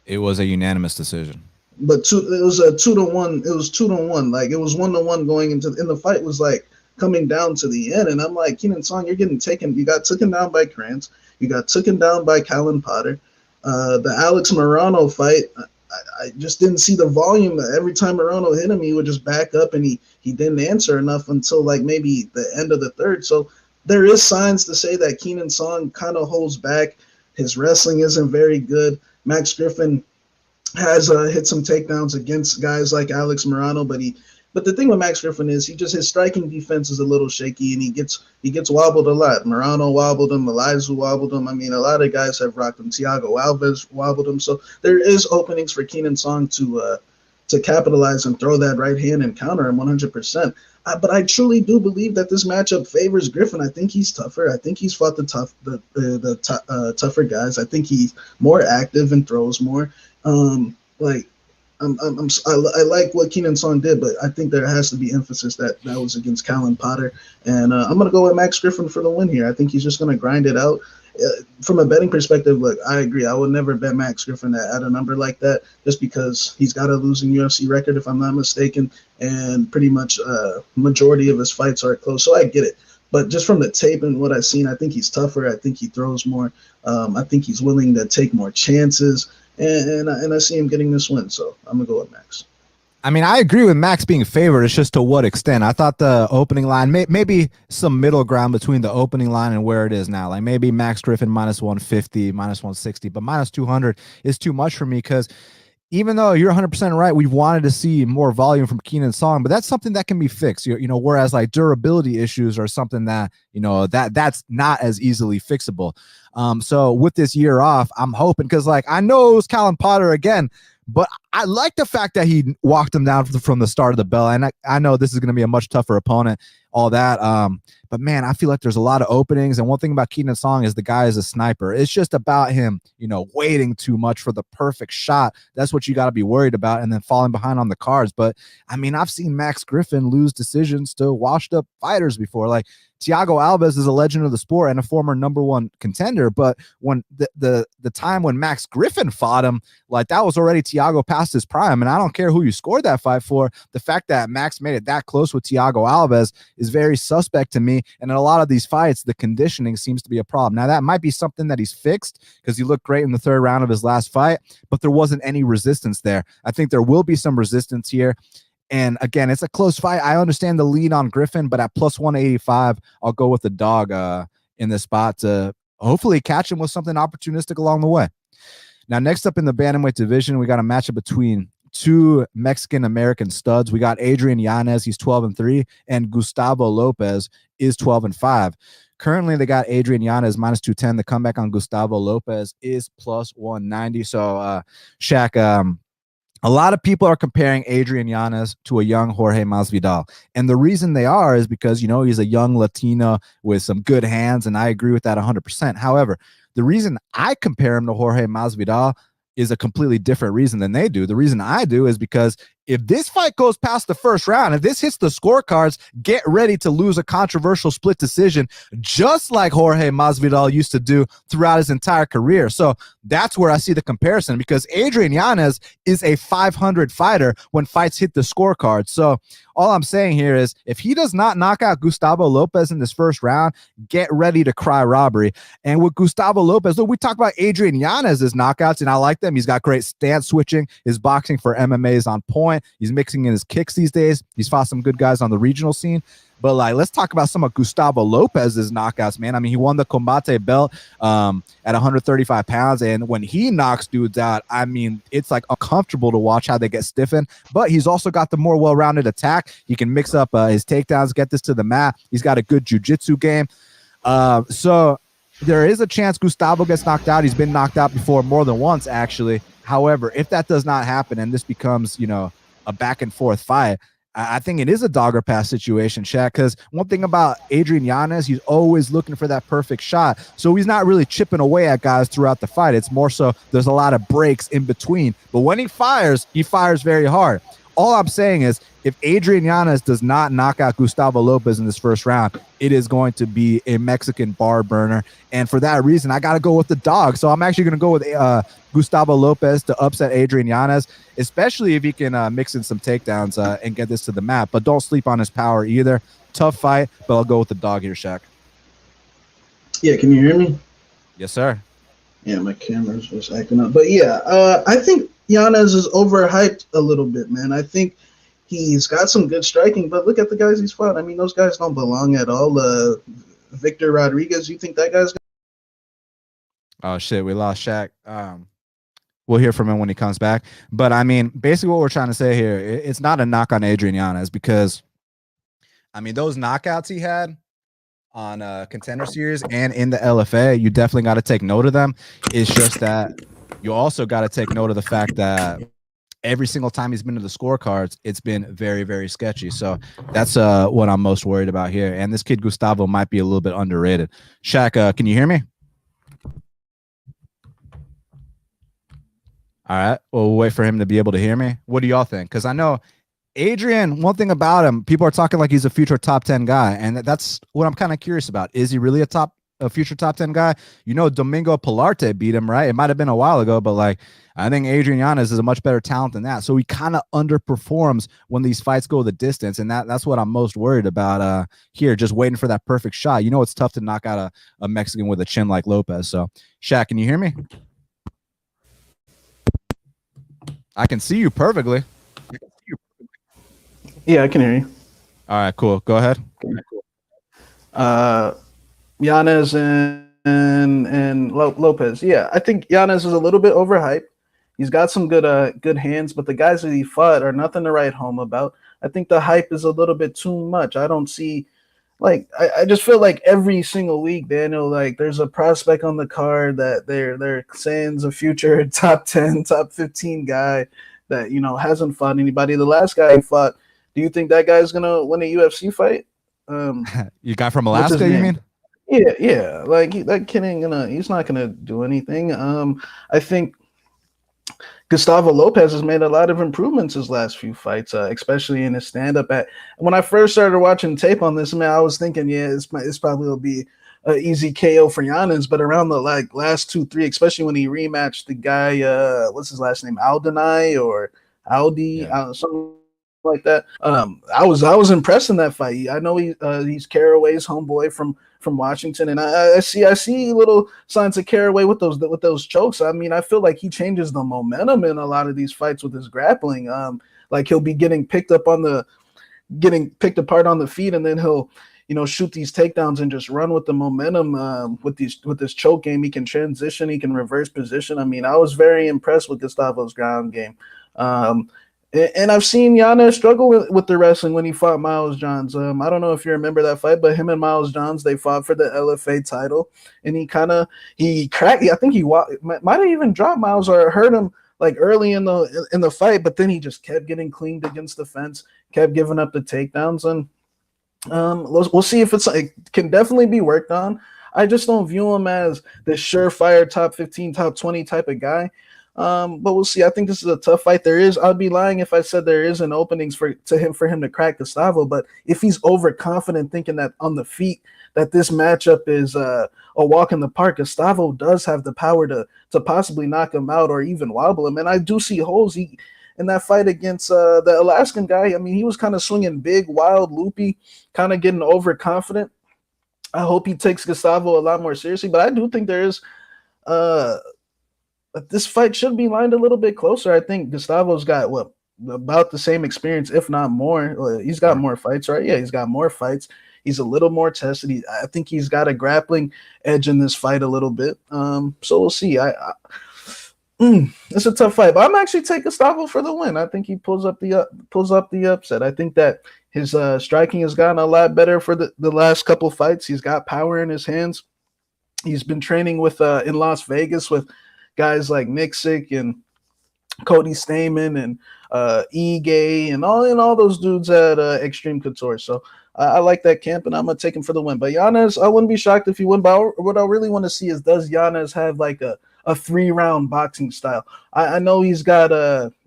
It was a unanimous decision. But it was a 2-1. It was 2-1. Like, it was 1-1 going into, and the fight was like coming down to the end. And I'm like, Keenan Song, you're getting taken. You got taken down by Krantz. You got taken down by Callan Potter. The Alex Morano fight, I just didn't see the volume. Every time Morano hit him, he would just back up, and he didn't answer enough until like maybe the end of the third. So there is signs to say that Keenan Song kind of holds back. His wrestling isn't very good. Max Griffin has hit some takedowns against guys like Alex Morano, but the thing with Max Griffin is his striking defense is a little shaky, and he gets wobbled a lot. Morano wobbled him, Eliza wobbled him. I mean, a lot of guys have rocked him. Thiago Alves wobbled him. So there is openings for Keenan Song to capitalize and throw that right hand and counter him 100%. But I truly do believe that this matchup favors Griffin. I think he's tougher. I think he's fought the tougher guys. I think he's more active and throws more. I like what Keenan Song did, but I think there has to be emphasis that was against Callan Potter. And I'm going to go with Max Griffin for the win here. I think he's just going to grind it out. From a betting perspective, look, I agree. I would never bet Max Griffin at a number like that just because he's got a losing UFC record, if I'm not mistaken, and pretty much majority of his fights are close. So I get it. But just from the tape and what I've seen, I think he's tougher. I think he throws more. I think he's willing to take more chances. And I see him getting this win, so I'm going to go with Max. I mean, I agree with Max being favored. It's just to what extent. I thought the opening line, maybe some middle ground between the opening line and where it is now. Like maybe Max Griffin minus 150, minus 160, but minus 200 is too much for me because even though you're 100% right, we've wanted to see more volume from Keenan Song, but that's something that can be fixed. Whereas like durability issues are something that, that's not as easily fixable. So with this year off, I'm hoping because like I know it was Callan Potter again, but I like the fact that he walked him down from the start of the bell. And I know this is going to be a much tougher opponent, all that. But man, I feel like there's a lot of openings. And one thing about Keenan Song is the guy is a sniper. It's just about him, waiting too much for the perfect shot. That's what you got to be worried about. And then falling behind on the cards. But I mean, I've seen Max Griffin lose decisions to washed up fighters before. Like Thiago Alves is a legend of the sport and a former #1 contender. But when the time when Max Griffin fought him, like that was already Thiago past his prime. And I don't care who you scored that fight for. The fact that Max made it that close with Thiago Alves is very suspect to me. And in a lot of these fights, the conditioning seems to be a problem. Now, that might be something that he's fixed because he looked great in the third round of his last fight, but there wasn't any resistance there. I think there will be some resistance here. And again, it's a close fight. I understand the lead on Griffin, but at plus 185, I'll go with the dog in this spot to hopefully catch him with something opportunistic along the way. Now, next up in the bantamweight division, we got a matchup between two Mexican-American studs. We got Adrian Yanez, he's 12-3, and Gustavo Lopez is 12-5. Currently, they got Adrian Yanez minus 210. The comeback on Gustavo Lopez is plus 190. So, Shaq, a lot of people are comparing Adrian Yanez to a young Jorge Masvidal. And the reason they are is because, he's a young Latino with some good hands, and I agree with that 100%. However, the reason I compare him to Jorge Masvidal is a completely different reason than they do. The reason I do is because if this fight goes past the first round, if this hits the scorecards, get ready to lose a controversial split decision, just like Jorge Masvidal used to do throughout his entire career. So that's where I see the comparison, because Adrian Yanez is a 500 fighter when fights hit the scorecard. So all I'm saying here is if he does not knock out Gustavo Lopez in this first round, get ready to cry robbery. And with Gustavo Lopez, look, we talk about Adrian Yanez's knockouts, and I like them. He's got great stance switching. His boxing for MMA is on point. He's mixing in his kicks these days. He's fought some good guys on the regional scene. But let's talk about some of Gustavo Lopez's knockouts, man. I mean, he won the Combate belt at 135 pounds. And when he knocks dudes out, I mean, it's like uncomfortable to watch how they get stiffened. But he's also got the more well-rounded attack. He can mix up his takedowns, get this to the mat. He's got a good jiu-jitsu game. So there is a chance Gustavo gets knocked out. He's been knocked out before, more than once, actually. However, if that does not happen and this becomes, a back-and-forth fight, I think it is a dogger pass situation, Shaq, because one thing about Adrian Yanez, he's always looking for that perfect shot. So he's not really chipping away at guys throughout the fight. It's more so there's a lot of breaks in between. But when he fires very hard. All I'm saying is if Adrian Yanez does not knock out Gustavo Lopez in this first round, it is going to be a Mexican bar burner. And for that reason, I got to go with the dog. So I'm actually going to go with Gustavo Lopez to upset Adrian Yanez, especially if he can mix in some takedowns and get this to the mat. But don't sleep on his power either. Tough fight, but I'll go with the dog here, Shaq. Yeah, can you hear me? Yes, sir. Yeah, my camera's just acting up. But yeah, I think Yanez is overhyped a little bit, man. I think he's got some good striking, but look at the guys he's fought. I mean, those guys don't belong at all. Victor Rodriguez, you think that guy's Oh, shit, we lost Shaq. We'll hear from him when he comes back. But, I mean, basically what we're trying to say here, it's not a knock on Adrian Yanez because, I mean, those knockouts he had on Contender Series and in the LFA, you definitely got to take note of them. It's just that you also got to take note of the fact that every single time he's been to the scorecards, it's been very, very sketchy. So that's what I'm most worried about here. And this kid Gustavo might be a little bit underrated. Shaq, can you hear me? All right. Well, we'll wait for him to be able to hear me. What do y'all think? Because I know Adrian, one thing about him, people are talking like he's a future top 10 guy. And that's what I'm kind of curious about. Is he really a future top 10 guy? You know, Domingo Pilarte beat him, right? It might have been a while ago, but like, I think Adrian Yanez is a much better talent than that. So he kind of underperforms when these fights go the distance. And that's what I'm most worried about here, just waiting for that perfect shot. You know, it's tough to knock out a Mexican with a chin like Lopez. So Shaq, can you hear me? I can see you perfectly. Yeah, I can hear you. All right, cool. Go ahead. Yanez and Lopez. Yeah, I think Yanez is a little bit overhyped. He's got some good hands, but the guys that he fought are nothing to write home about. I think the hype is a little bit too much. I don't see, like, I just feel like every single week, Daniel, like there's a prospect on the card that they're saying is a future top 10, top 15 guy that, you know, hasn't fought anybody. The last guy he fought, do you think that guy's gonna win a UFC fight? You guy from Alaska, you mean? Yeah. Like that kid ain't gonna. He's not gonna do anything. I think Gustavo Lopez has made a lot of improvements his last few fights, especially in his stand-up. When I first started watching tape on this, man, I was thinking, yeah, it's probably will be an easy KO for Yanez. But around the last 2-3, especially when he rematched the guy, what's his last name, Aldenai or Aldi, something like that. I was impressed in that fight. I know he's Caraway's homeboy from Washington, and I see little signs of Caraway with those chokes. I mean, I feel like he changes the momentum in a lot of these fights with his grappling. Like he'll be getting picked apart on the feet, and then he'll, you know, shoot these takedowns and just run with the momentum. With this choke game, he can transition, he can reverse position. I mean, I was very impressed with Gustavo's ground game. And I've seen Yanez struggle with the wrestling when he fought Miles Johns. I don't know if you remember that fight, but him and Miles Johns, they fought for the LFA title, and he cracked. I think he might have even dropped Miles or hurt him like early in the fight, but then he just kept getting cleaned against the fence, kept giving up the takedowns, and we'll see if it can definitely be worked on. I just don't view him as the surefire top 15, top 20 type of guy. But we'll see. I think this is a tough fight. I'd be lying if I said there isn't openings for him to crack Gustavo. But if he's overconfident, thinking that on the feet that this matchup is a walk in the park, Gustavo does have the power to possibly knock him out or even wobble him. And I do see holes. In that fight against the Alaskan guy, I mean, he was kind of swinging big, wild, loopy, kind of getting overconfident. I hope he takes Gustavo a lot more seriously. But I do think there is this fight should be lined a little bit closer. I think Gustavo's got about the same experience, if not more. He's got more fights, right? Yeah, he's got more fights. He's a little more tested. I think he's got a grappling edge in this fight a little bit. So we'll see. It's a tough fight, but I'm actually taking Gustavo for the win. I think he pulls up the upset. I think that his striking has gotten a lot better for the last couple fights. He's got power in his hands. He's been training with in Las Vegas with guys like Nixick and Cody Stamen and E-Gay and all those dudes at Extreme Couture. So I like that camp, and I'm going to take him for the win. But Yanez, I wouldn't be shocked if he win. But what I really want to see is, does Yanez have like a 3-round boxing style? I know he's got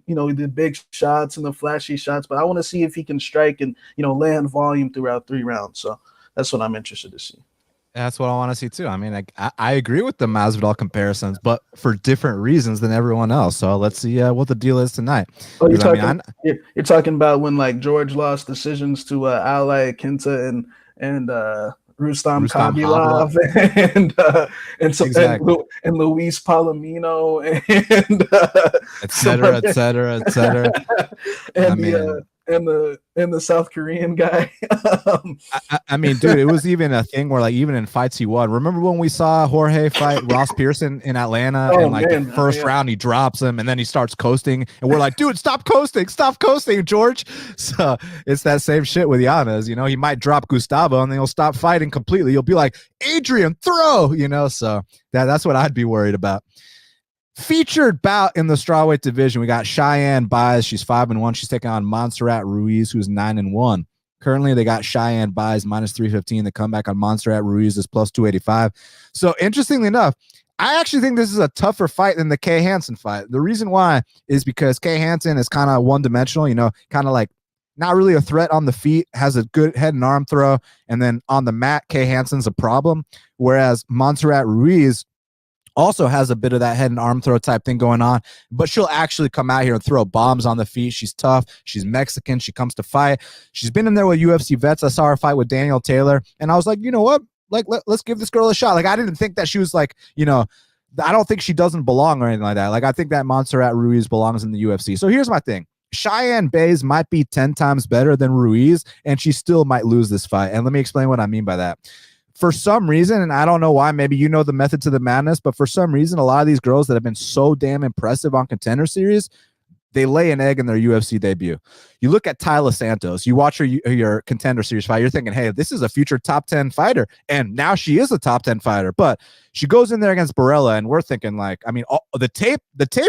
the big shots and the flashy shots, but I want to see if he can strike and, land volume throughout 3 rounds. So that's what I'm interested to see. That's what I want to see too. I mean, I agree with the Masvidal comparisons, but for different reasons than everyone else. So let's see what the deal is tonight. Oh, you're talking about when like George lost decisions to Ally Akinta and Rustam Khabilov and Luis Palomino and et cetera, et cetera, et cetera. And the South Korean guy. I mean, dude, it was even a thing where like even in fights he won. Remember when we saw Jorge fight Ross Pearson in Atlanta and like the first round he drops him and then he starts coasting and we're like, dude, stop coasting, George. So it's that same shit with Yanez. He might drop Gustavo and then he'll stop fighting completely. You'll be like, Adrian, throw. So that's what I'd be worried about. Featured bout in the strawweight division, we got Cheyenne Baez. She's 5-1. She's taking on Montserrat Ruiz, who's 9-1. Currently, they got Cheyenne Baez -315. The comeback on Montserrat Ruiz is +285. So, interestingly enough, I actually think this is a tougher fight than the Kay Hansen fight. The reason why is because Kay Hansen is kind of one-dimensional, kind of like not really a threat on the feet, has a good head and arm throw, and then on the mat, Kay Hansen's a problem, whereas Montserrat Ruiz also has a bit of that head and arm throw type thing going on, but she'll actually come out here and throw bombs on the feet. She's tough. She's Mexican. She comes to fight. She's been in there with UFC vets. I saw her fight with Daniel Taylor, and I was like, you know what? Like, let's give this girl a shot. Like, I didn't think that she was like, I don't think she doesn't belong or anything like that. Like, I think that Montserrat Ruiz belongs in the UFC. So here's my thing. Cheyenne Baez might be 10 times better than Ruiz, and she still might lose this fight. And let me explain what I mean by that. For some reason, and I don't know why, maybe you know the method to the madness, but for some reason, a lot of these girls that have been so damn impressive on Contender Series, they lay an egg in their UFC debut. You look at Tyler Santos, you watch your Contender Series fight, you're thinking, hey, this is a future top 10 fighter, and now she is a top 10 fighter, but she goes in there against Barella, and we're thinking like, I mean, the tape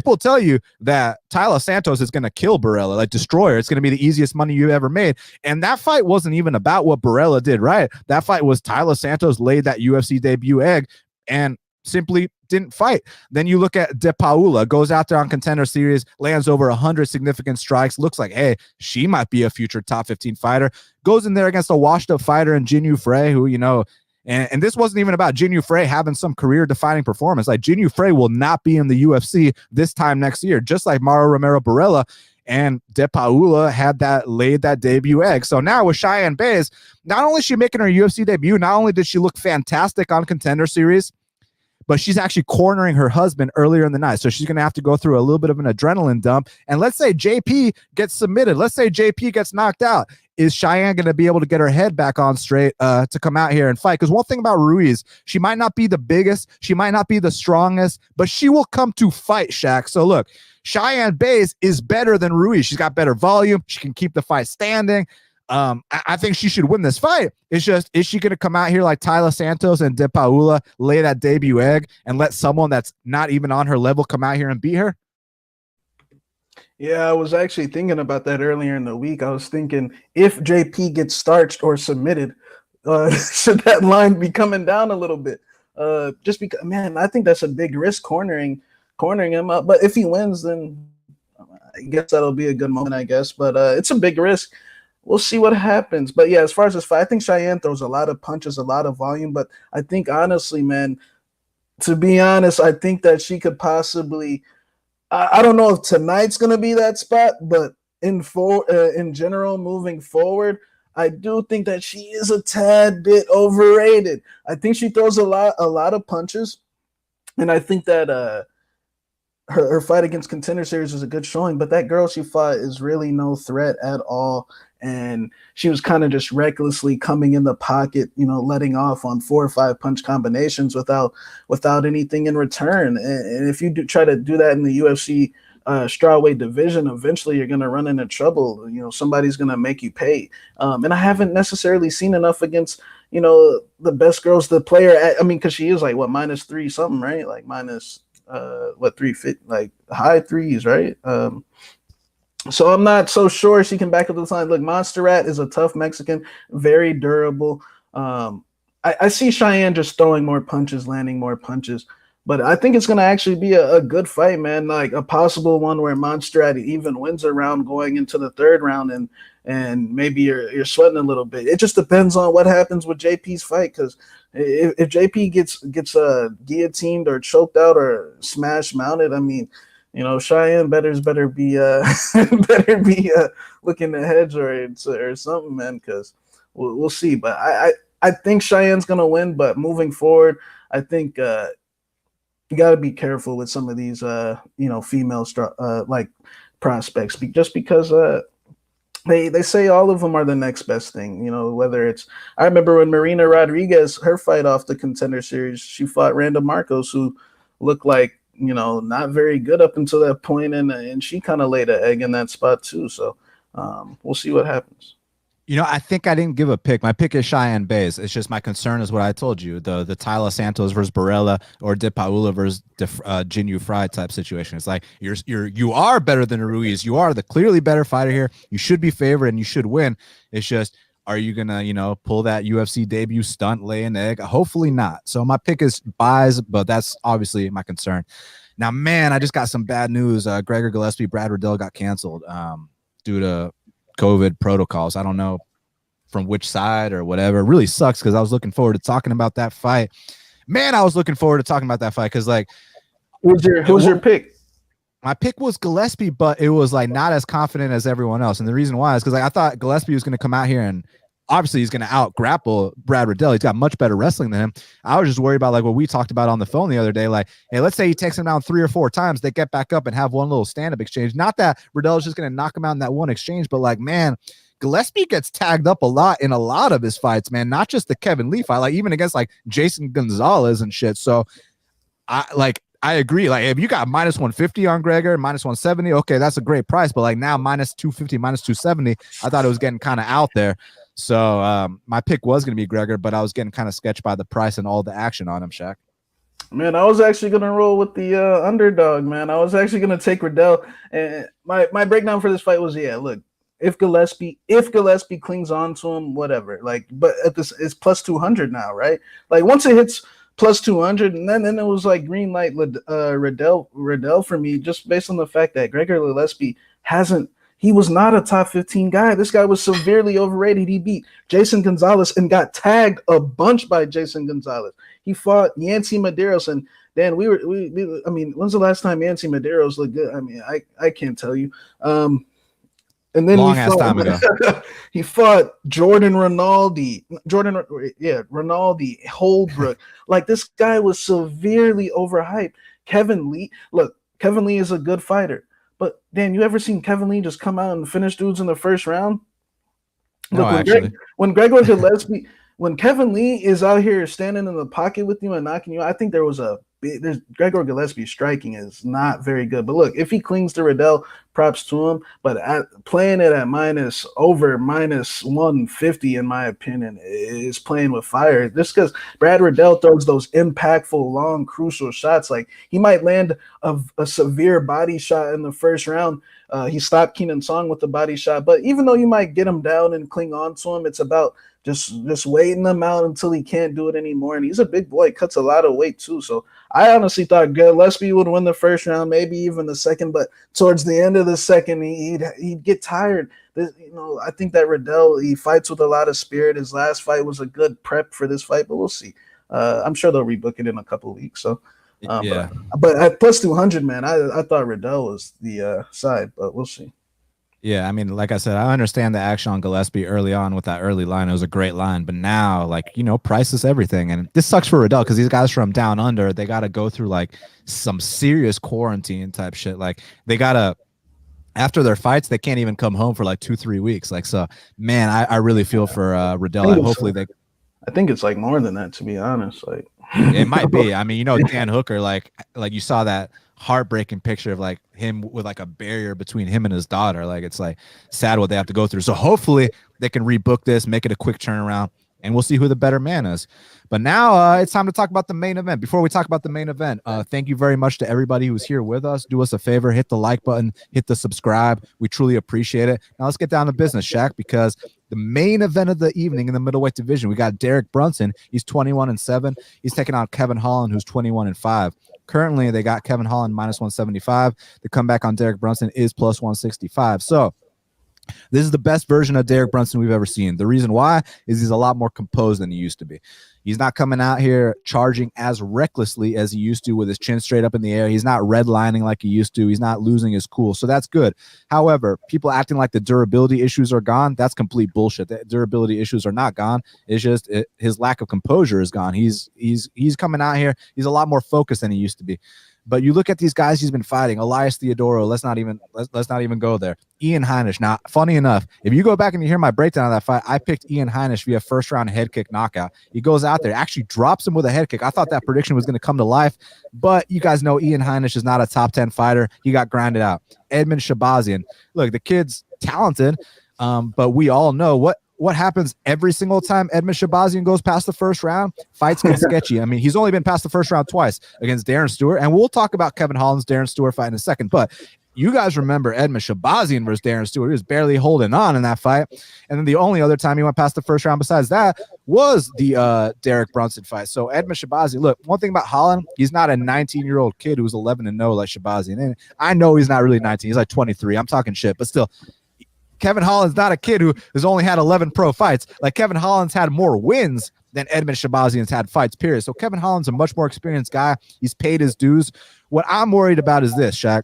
will tell you that Tyler Santos is going to kill Barella, like destroy her. It's going to be the easiest money you've ever made, and that fight wasn't even about what Barella did, right? That fight was Tyler Santos laid that UFC debut egg, and simply didn't fight. Then you look at De Paula, goes out there on Contender Series, lands over 100 significant strikes, looks like, hey, she might be a future top 15 fighter, goes in there against a washed up fighter in Jinh Yu Frey, who, and this wasn't even about Jinh Yu Frey having some career defining performance. Like, Jinh Yu Frey will not be in the UFC this time next year, just like Mauro Romero Barella. And De Paula laid that debut egg. So now with Cheyenne Baez, not only is she making her UFC debut, not only did she look fantastic on Contender Series, but she's actually cornering her husband earlier in the night. So she's going to have to go through a little bit of an adrenaline dump. And let's say JP gets submitted. Let's say JP gets knocked out. Is Cheyenne going to be able to get her head back on straight to come out here and fight? Because one thing about Ruiz, she might not be the biggest, she might not be the strongest, but she will come to fight, Shaq. So look, Cheyenne Baez is better than Ruiz. She's got better volume. She can keep the fight standing. I think she should win this fight. It's just, is she going to come out here like Tyler Santos and De Paula, lay that debut egg, and let someone that's not even on her level come out here and beat her? Yeah, I was actually thinking about that earlier in the week. I was thinking, if JP gets starched or submitted, should that line be coming down a little bit? Just because, man, I think that's a big risk cornering him up. But if he wins, then I guess that'll be a good moment, I guess. But it's a big risk. We'll see what happens. But yeah, as far as this fight, I think Cheyenne throws a lot of punches, a lot of volume. But I think, honestly, man, to be honest, I think that she could possibly – I don't know if tonight's going to be that spot, but in general, moving forward, I do think that she is a tad bit overrated. I think she throws a lot of punches, and I think that her fight against Contender Series was a good showing, but that girl she fought is really no threat at all. And she was kind of just recklessly coming in the pocket, letting off on 4 or 5 punch combinations without anything in return. And if you try to do that in the UFC strawweight division, eventually you're going to run into trouble. Somebody's going to make you pay. And I haven't necessarily seen enough against, the best girls, the player. Because she is like what, -3 something, right? Like minus 3 like high threes, right? So I'm not so sure she can back up the line. Look, Montserrat is a tough Mexican, very durable. I see Cheyenne just throwing more punches, landing more punches. But I think it's going to actually be a good fight, man. Like a possible one where Monstrat even wins a round going into the third round, and maybe you're sweating a little bit. It just depends on what happens with JP's fight, because if JP gets guillotined or choked out or smash mounted, I mean, Cheyenne better be looking to hedge or something, man, because we'll see. But I think Cheyenne's going to win, but moving forward, I think you got to be careful with some of these, female like prospects, just because they say all of them are the next best thing. Whether it's, I remember when Marina Rodriguez, her fight off the Contender Series, she fought Randa Marcos, who looked like not very good up until that point, and she kind of laid an egg in that spot too. So we'll see what happens. I think I didn't give a pick. My pick is Cheyenne Baze. It's just my concern is what I told you, the Tyler Santos versus Barella or De Paula versus Jinyu Fry type situation. It's like you are better than Ruiz. You are the clearly better fighter here. You should be favored and you should win. It's just, are you gonna pull that UFC debut stunt, lay an egg? Hopefully not. So my pick is Baez, but that's obviously my concern. Now, man, I just got some bad news. Gregor Gillespie, Brad Riddell got canceled due to COVID protocols. I don't know from which side or whatever. It really sucks because I was looking forward to talking about that fight. Man, I was looking forward to talking about that fight because, like, who's your pick? My pick was Gillespie, but it was like not as confident as everyone else. And the reason why is because I thought Gillespie was going to come out here and obviously he's going to out grapple Brad Riddell. He's got much better wrestling than him. I was just worried about like what we talked about on the phone the other day. Like, hey, let's say he takes him down 3 or 4 times. They get back up and have one little stand-up exchange. Not that Riddell is just going to knock him out in that one exchange, but like, man, Gillespie gets tagged up a lot in a lot of his fights, man. Not just the Kevin Lee fight, like even against like Jason Gonzalez and shit. So I agree. Like, if you got minus 150 on Gregor, minus 170, okay, that's a great price. But like now, minus 250, minus 270, I thought it was getting kind of out there. So my pick was going to be Gregor, but I was getting kind of sketched by the price and all the action on him, Shaq. Man, I was actually going to roll with the underdog, man. I was actually going to take Riddell. And my breakdown for this fight was, look, if Gillespie clings on to him, whatever. Like, but at this, it's plus 200 now, right? Like, once it hits plus 200, and then it was like green light Riddell for me, just based on the fact that Gregor Gillespie he was not a top 15 guy. This guy was severely overrated. He beat Jason Gonzalez and got tagged a bunch by Jason Gonzalez. He fought Yancy Medeiros, and Dan, I mean, when's the last time Yancy Medeiros looked good? I mean, I can't tell you. And then time ago. He fought Ronaldi, Holbrook. Like, this guy was severely overhyped. Kevin Lee is a good fighter. But, Dan, you ever seen Kevin Lee just come out and finish dudes in the first round? No, Look, when Gregor Gillespie, when Kevin Lee is out here standing in the pocket with you and knocking you, I think there's Gregor Gillespie's striking is not very good. But look, if he clings to Riddell, props to him. But playing it at minus 150, in my opinion, is playing with fire. Just because Brad Riddell throws those impactful, long, crucial shots. Like, he might land a severe body shot in the first round. He stopped Keenan Song with the body shot. But even though you might get him down and cling on to him, it's about just waiting him out until he can't do it anymore. And he's a big boy, cuts a lot of weight too. So I honestly thought Gillespie would win the first round, maybe even the second, but towards the end of the second, he'd get tired. I think that Riddell, he fights with a lot of spirit. His last fight was a good prep for this fight, but we'll see. I'm sure they'll rebook it in a couple of weeks. So yeah. But at plus 200, man, I thought Riddell was the side, but we'll see. Yeah, I mean, like I said, I understand the action on Gillespie early on with that early line. It was a great line. But now, like, price is everything. And this sucks for Riddell because these guys from down under, they got to go through, like, some serious quarantine type shit. Like, they got to, after their fights, they can't even come home for, like, 2-3 weeks. Like, so, man, I really feel for Riddell. Hopefully I think it's, like, more than that, to be honest. Like, it might be. I mean, Dan Hooker, like you saw that heartbreaking picture of like him with like a barrier between him and his daughter. Like, it's like sad what they have to go through. So hopefully they can rebook this, make it a quick turnaround, and we'll see who the better man is. But now it's time to talk about the main event. Before we talk about the main event, thank you very much to everybody who's here with us. Do us a favor, hit the like button, hit the subscribe. We truly appreciate it. Now let's get down to business, Shaq, because the main event of the evening in the middleweight division, we got Derek Brunson. He's 21-7. He's taking on Kevin Holland, who's 21-5. Currently, they got Kevin Holland -175. The comeback on Derek Brunson is +165. So this is the best version of Derek Brunson we've ever seen. The reason why is he's a lot more composed than he used to be. He's not coming out here charging as recklessly as he used to with his chin straight up in the air. He's not redlining like he used to. He's not losing his cool. So that's good. However, people acting like the durability issues are gone, that's complete bullshit. The durability issues are not gone. It's just his lack of composure is gone. He's coming out here. He's a lot more focused than he used to be. But you look at these guys he's been fighting, Elias Theodorou, let's not even go there. Ian Heinisch. Now, funny enough, if you go back and you hear my breakdown of that fight, I picked Ian Heinisch via first round head kick knockout. He goes out there, actually drops him with a head kick. I thought that prediction was going to come to life, but you guys know Ian Heinisch is not a top 10 fighter. He got grounded out. Edmund Schauzon. Look, the kid's talented, but we all know what happens every single time Edmund Schauzon goes past the first round? Fights get sketchy. I mean, he's only been past the first round twice against Darren Stewart, and we'll talk about Kevin Holland's Darren Stewart fight in a second, but you guys remember Edmund Schauzon versus Darren Stewart. He was barely holding on in that fight, and then the only other time he went past the first round besides that was the Derek Brunson fight. So Edmund Schauzon, look, one thing about Holland, he's not a 19-year-old kid who's 11-0 like Schauzon, and I know he's not really 19. He's like 23. I'm talking shit, but still, Kevin Holland's not a kid who has only had 11 pro fights. Like, Kevin Holland's had more wins than Edmund Schauzon's had fights, period. So Kevin Holland's a much more experienced guy. He's paid his dues. What I'm worried about is this, Shaq.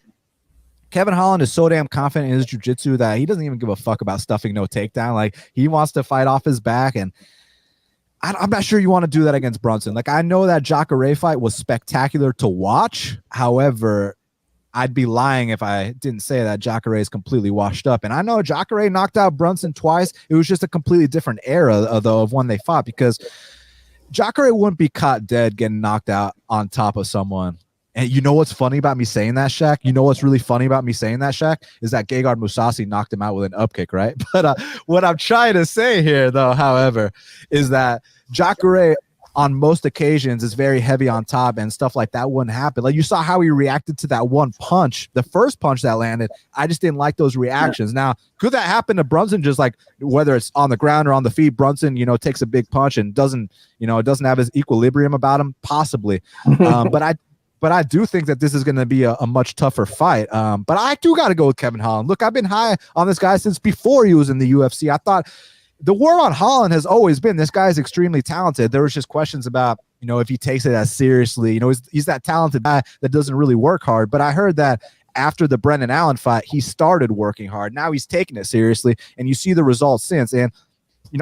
Kevin Holland is so damn confident in his jiu-jitsu that he doesn't even give a fuck about stuffing no takedown. Like, he wants to fight off his back, and I'm not sure you want to do that against Brunson. Like, I know that Jacare fight was spectacular to watch. However, I'd be lying if I didn't say that Jacare is completely washed up. And I know Jacare knocked out Brunson twice. It was just a completely different era, though, of when they fought, because Jacare wouldn't be caught dead getting knocked out on top of someone. And you know what's funny about me saying that, Shaq? You know what's really funny about me saying that, Shaq? Is that Gegard Mousasi knocked him out with an up kick, right? But what I'm trying to say here, though, however, is that Jacare on most occasions is very heavy on top, and stuff like that wouldn't happen. Like, you saw how he reacted to that one punch, the first punch that landed. I just didn't like those reactions. Now, could that happen to Brunson? Just like whether it's on the ground or on the feet, Brunson, takes a big punch and doesn't have his equilibrium about him, possibly. But I do think that this is going to be a much tougher fight. But I do got to go with Kevin Holland. Look, I've been high on this guy since before he was in the UFC. I thought the war on Holland has always been, this guy is extremely talented. There was just questions about, if he takes it as seriously. He's that talented guy that doesn't really work hard. But I heard that after the Brendan Allen fight, he started working hard. Now he's taking it seriously, and you see the results since. And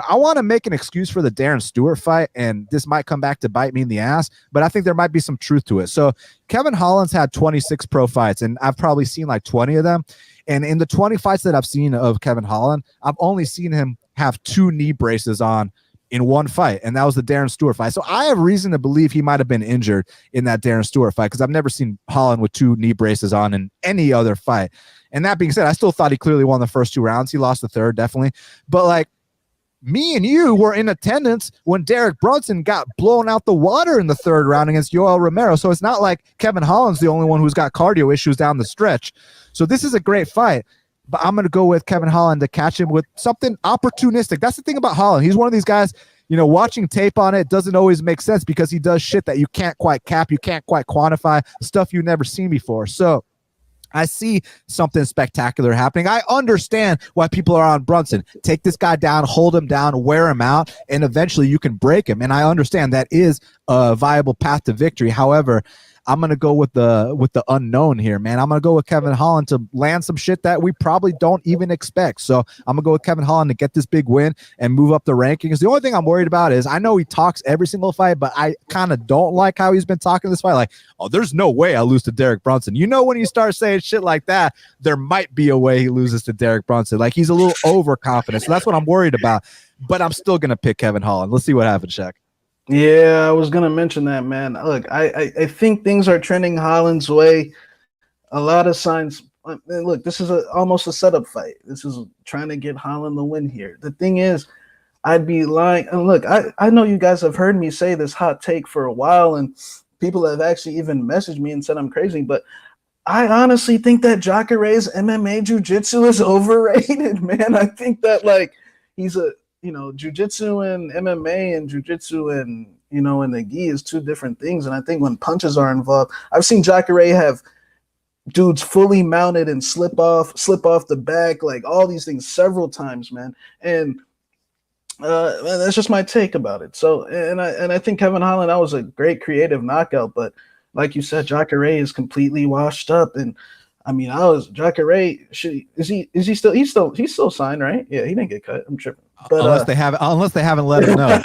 I want to make an excuse for the Darren Stewart fight, and this might come back to bite me in the ass, but I think there might be some truth to it. So Kevin Holland's had 26 pro fights, and I've probably seen like 20 of them. And in the 20 fights that I've seen of Kevin Holland, I've only seen him have 2 knee braces on in one fight, and that was the Darren Stewart fight. So I have reason to believe he might have been injured in that Darren Stewart fight, because I've never seen Holland with 2 knee braces on in any other fight. And that being said, I still thought he clearly won the first 2 rounds. He lost the third, definitely. But like, me and you were in attendance when Derek Brunson got blown out the water in the 3rd round against Yoel Romero. So it's not like Kevin Holland's the only one who's got cardio issues down the stretch. So this is a great fight, but I'm going to go with Kevin Holland to catch him with something opportunistic. That's the thing about Holland. He's one of these guys, watching tape on it doesn't always make sense, because he does shit that you can't quite cap, you can't quite quantify, stuff you've never seen before. So I see something spectacular happening. I understand why people are on Brunson. Take this guy down, hold him down, wear him out, and eventually you can break him. And I understand that is a viable path to victory. However, I'm going to go with the unknown here, man. I'm going to go with Kevin Holland to land some shit that we probably don't even expect. So I'm going to go with Kevin Holland to get this big win and move up the rankings. The only thing I'm worried about is, I know he talks every single fight, but I kind of don't like how he's been talking this fight. Like, oh, there's no way I'll lose to Derek Brunson. When you start saying shit like that, there might be a way he loses to Derek Brunson. Like, he's a little overconfident. So that's what I'm worried about. But I'm still going to pick Kevin Holland. Let's see what happens, Shaq. Yeah, I was gonna mention that, man. Look, I think things are trending Holland's way. A lot of signs. Look, this is almost a setup fight. This is trying to get Holland the win here. The thing is, I'd be lying. And look, I know you guys have heard me say this hot take for a while, and people have actually even messaged me and said I'm crazy, but I honestly think that Jacare's MMA jiu-jitsu is overrated, man. I think that, like, he's a jiu-jitsu and MMA and jiu-jitsu and you know, and the gi is two different things. And I think when punches are involved, I've seen Jacare have dudes fully mounted and slip off the back, like all these things several times, man. And that's just my take about it. So, and I think Kevin Holland, that was a great creative knockout, but like you said, Jacare is completely washed up. And I mean, Jacare, he's still signed, right? Yeah, he didn't get cut. I'm tripping. But, unless they haven't let him know.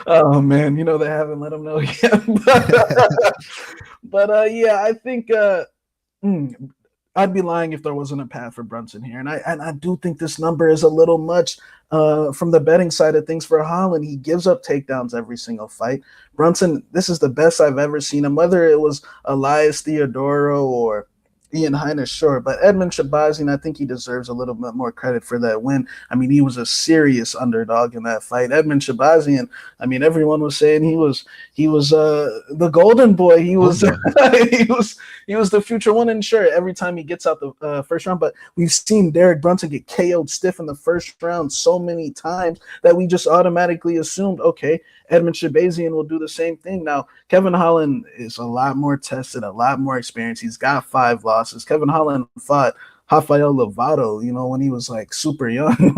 Oh man, you know they haven't let him know yet. But yeah, I think I'd be lying if there wasn't a path for Brunson here, and I do think this number is a little much from the betting side of things for Holland. He gives up takedowns every single fight. Brunson, this is the best I've ever seen him. Whether it was Elias Theodoro or Ian Heinisch, sure, but Edmund Schauzon, I think he deserves a little bit more credit for that win. I mean, he was a serious underdog in that fight. Edmund Schauzon, I mean, everyone was saying he was the golden boy. He was he was the future one, and sure, every time he gets out the first round, but we've seen Derek Brunson get KO'd stiff in the first round so many times that we just automatically assumed, okay, Edmund Schauzon will do the same thing. Now, Kevin Holland is a lot more tested, a lot more experienced. He's got 5 losses. Kevin Holland fought Rafael Lovato, you know, when he was like super young.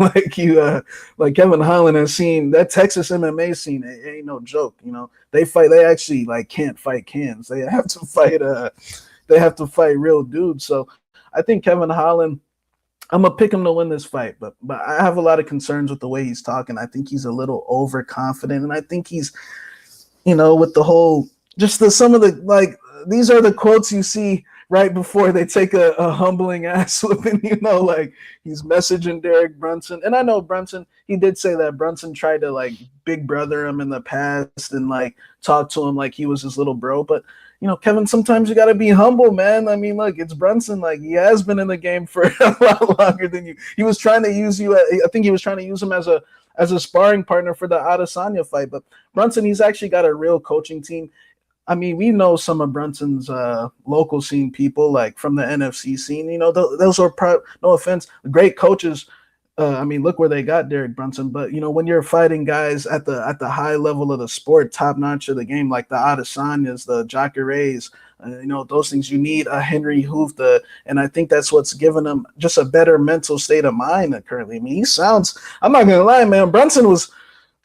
Like Kevin Holland has seen that Texas MMA scene. It ain't no joke, you know. They actually like can't fight cans. They have to fight real dudes. So I think Kevin Holland, I'm gonna pick him to win this fight, but I have a lot of concerns with the way he's talking. I think he's a little overconfident, and I think he's, you know, with the whole some of the, like, these are the quotes you see right before they take a humbling ass whipping, you know, like he's messaging Derek Brunson. And I know Brunson, he did say that Brunson tried to like big brother him in the past and like talk to him like he was his little bro, but you know, Kevin, sometimes you got to be humble, man. I mean, look, it's Brunson. Like, he has been in the game for a lot longer than you. He was trying to use you. I think he was trying to use him as a sparring partner for the Adesanya fight. But Brunson, he's actually got a real coaching team. I mean, we know some of Brunson's local scene people, like from the NFC scene. You know, those are, no offense, great coaches. I mean, look where they got Derek Brunson. But, you know, when you're fighting guys at the high level of the sport, top notch of the game, like the Adesanyas, the Jacares, you know, those things, you need a Henry Hoof. And I think that's what's given him just a better mental state of mind currently. I mean, I'm not going to lie, man, Brunson was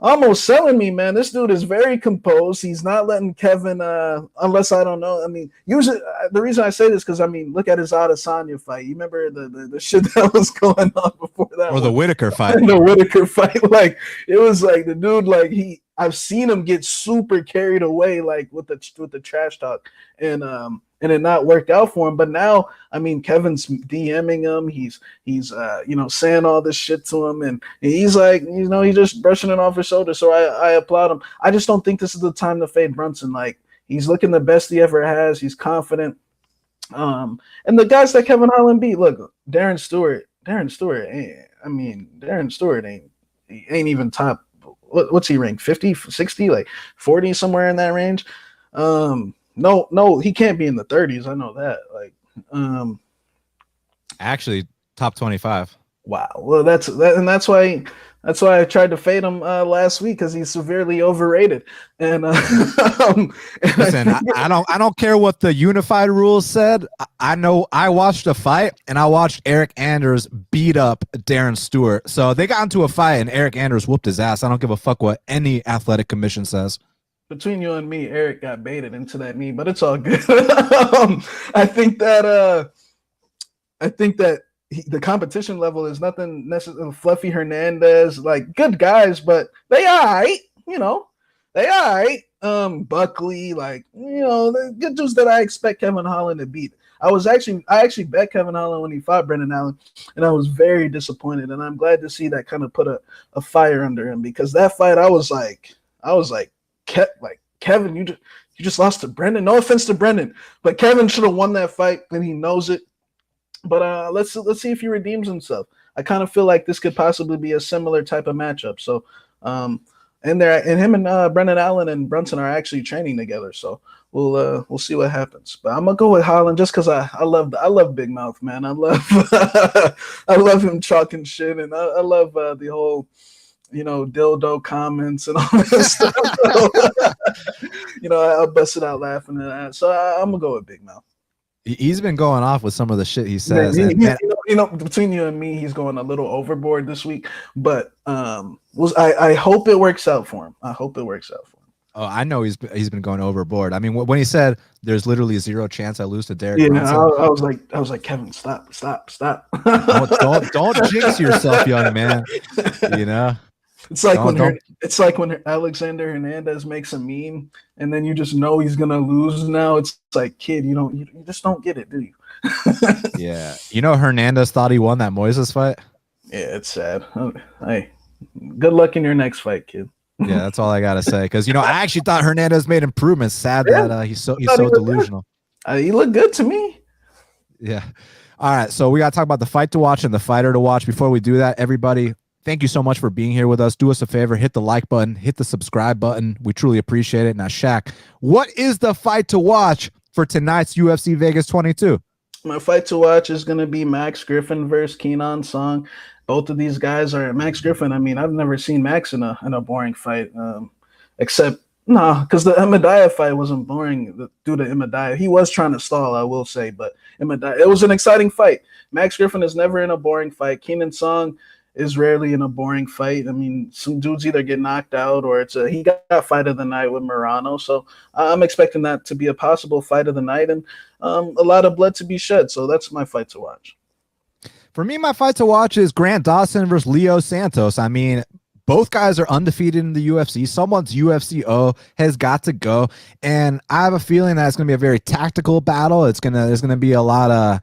almost selling me, man. This dude is very composed. He's not letting Kevin, unless I don't know. I mean, usually the reason I say this because I mean, look at his Adesanya fight. You remember the shit that was going on before that, or the Whitaker fight. The Whitaker fight, like it was like the dude, like I've seen him get super carried away, like with the trash talk, and it not worked out for him. But now, I mean, Kevin's DMing him. He's you know, saying all this shit to him, and he's like, you know, he's just brushing it off his shoulder. So I applaud him. I just don't think this is the time to fade Brunson. Like, he's looking the best he ever has. He's confident. And the guys that Kevin Holland beat, look, Darren Stewart ain't even top. What's he ranked? 50, 60, like 40, somewhere in that range. No, he can't be in the 30s. I know that. Like, actually, top 25. Wow. Well, that's why I tried to fade him last week, because he's severely overrated. And listen, I don't care what the unified rules said. I know I watched a fight, and I watched Eric Anders beat up Darren Stewart. So they got into a fight, and Eric Anders whooped his ass. I don't give a fuck what any athletic commission says. Between you and me, Eric got baited into that knee, but it's all good. I think that the competition level is nothing necessarily. Fluffy Hernandez, like, good guys, but they all right, you know. They all right. Buckley, like, you know, the good dudes that I expect Kevin Holland to beat. I actually bet Kevin Holland when he fought Brendan Allen, and I was very disappointed. And I'm glad to see that kind of put a fire under him, because that fight, I was like, Kevin, you just lost to Brendan. No offense to Brendan, but Kevin should have won that fight, and he knows it. But let's see if he redeems himself. I kind of feel like this could possibly be a similar type of matchup. So, and him and Brendan Allen and Brunson are actually training together. So we'll see what happens. But I'm gonna go with Holland just because I love Big Mouth, man. I love I love him talking shit, and I love the whole, dildo comments and all that stuff. So, I busted out laughing at that. So I'm gonna go with Big Mouth. He's been going off with some of the shit he says. Between you and me, he's going a little overboard this week. But I hope it works out for him. Oh, I know he's been going overboard. I mean, when he said there's literally 0 chance I lose to Derek Brunson, I was like, Kevin, stop. don't jinx yourself, young man. It's like when Alexander Hernandez makes a meme, and then you just know he's gonna lose. Now it's like, kid, you just don't get it, do you? Yeah, Hernandez thought he won that Moises fight. Yeah, it's sad. Hey, good luck in your next fight, kid. Yeah, that's all I gotta say. Because I actually thought Hernandez made improvements. Sad that he's so delusional. He looked good to me. Yeah. All right, so we gotta talk about the fight to watch and the fighter to watch. Before we do that, everybody, thank you so much for being here with us. Do us a favor, hit the like button, hit the subscribe button. We truly appreciate it. Now, Shaq, what is the fight to watch for tonight's UFC Vegas 22? My fight to watch is going to be Max Griffin versus Kenan Song. Both of these guys are Max Griffin. I mean, I've never seen Max in a boring fight, except because the Imadiah fight wasn't boring due to Imadiah. He was trying to stall, I will say, but Imadiah, it was an exciting fight. Max Griffin is never in a boring fight. Kenan Song is rarely in a boring fight. I mean, some dudes either get knocked out or he got fight of the night with Morano. So I'm expecting that to be a possible fight of the night and a lot of blood to be shed. So that's my fight to watch. For me, my fight to watch is Grant Dawson versus Leo Santos. I mean, both guys are undefeated in the UFC. Someone's UFC has got to go. And I have a feeling that it's going to be a very tactical battle. There's going to be a lot of,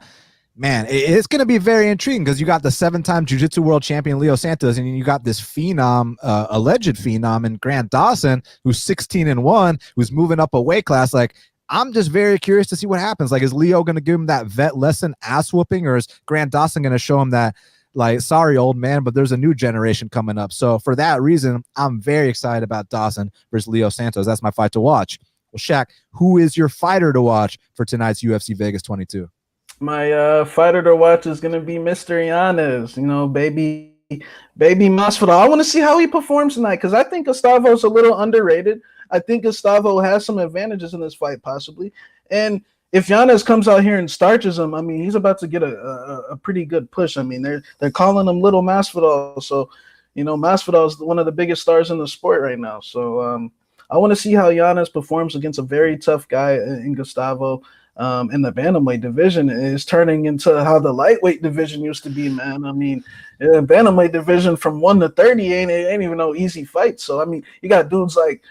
man, it's going to be very intriguing because you got the 7-time jiu-jitsu world champion Leo Santos, and you got this phenom, alleged phenom in Grant Dawson, who's 16-1, who's moving up a weight class. Like, I'm just very curious to see what happens. Like, is Leo going to give him that vet lesson ass whooping, or is Grant Dawson going to show him that, like, sorry, old man, but there's a new generation coming up? So for that reason, I'm very excited about Dawson versus Leo Santos. That's my fight to watch. Well, Shaq, who is your fighter to watch for tonight's UFC Vegas 22? My fighter to watch is going to be Mr. Yanez, baby Masvidal. I want to see how he performs tonight because I think Gustavo's a little underrated. I think Gustavo has some advantages in this fight, possibly. And if Yanez comes out here and starches him, I mean, he's about to get a pretty good push. I mean, they're calling him Little Masvidal. So, Masvidal is one of the biggest stars in the sport right now. So I want to see how Yanez performs against a very tough guy in Gustavo. And the bantamweight division is turning into how the lightweight division used to be, man. I mean, bantamweight division from 1 to 30 ain't even no easy fight. So I mean, you got dudes like,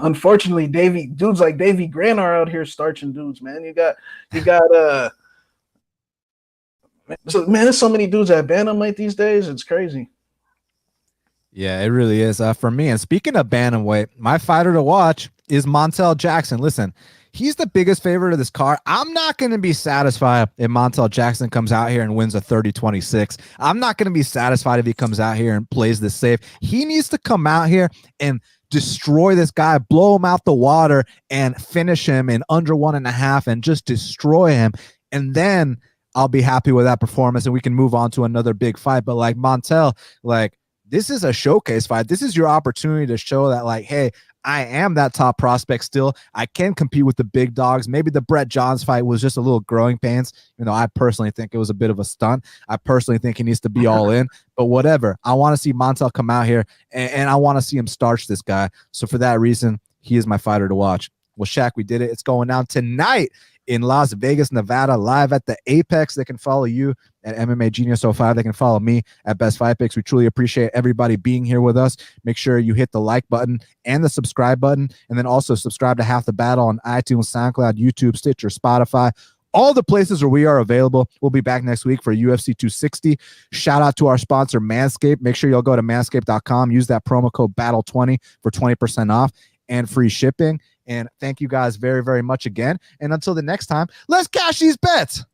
unfortunately, dudes like Davy Grant are out here starching dudes, man. You got man, there's so many dudes at bantamweight these days. It's crazy. Yeah, it really is. For me, and speaking of bantamweight, my fighter to watch is Montel Jackson. Listen, he's the biggest favorite of this card. I'm not going to be satisfied if Montel Jackson comes out here and wins a 30-26. I'm not going to be satisfied if he comes out here and plays this safe. He needs to come out here and destroy this guy, blow him out the water, and finish him in under 1.5 and just destroy him. And then I'll be happy with that performance and we can move on to another big fight. But like Montel, like, this is a showcase fight. This is your opportunity to show that, like, hey, I am that top prospect still. I can compete with the big dogs. Maybe the Brett Johns fight was just a little growing pains. I personally think it was a bit of a stunt. I personally think he needs to be all in, but whatever. I want to see Montel come out here and I want to see him starch this guy. So for that reason, he is my fighter to watch. Well, Shaq, we did it. It's going down tonight in Las Vegas, Nevada, live at the Apex. They can follow you at MMA Genius 05. They can follow me at Best Fight Picks. We truly appreciate everybody being here with us. Make sure you hit the like button and the subscribe button, and then also subscribe to Half the Battle on iTunes, SoundCloud, YouTube, Stitcher, Spotify, all the places where we are available. We'll be back next week for UFC 260. Shout out to our sponsor, Manscaped. Make sure you'll go to manscaped.com. Use that promo code BATTLE20 for 20% off and free shipping. And thank you guys very, very much again. And until the next time, let's cash these bets.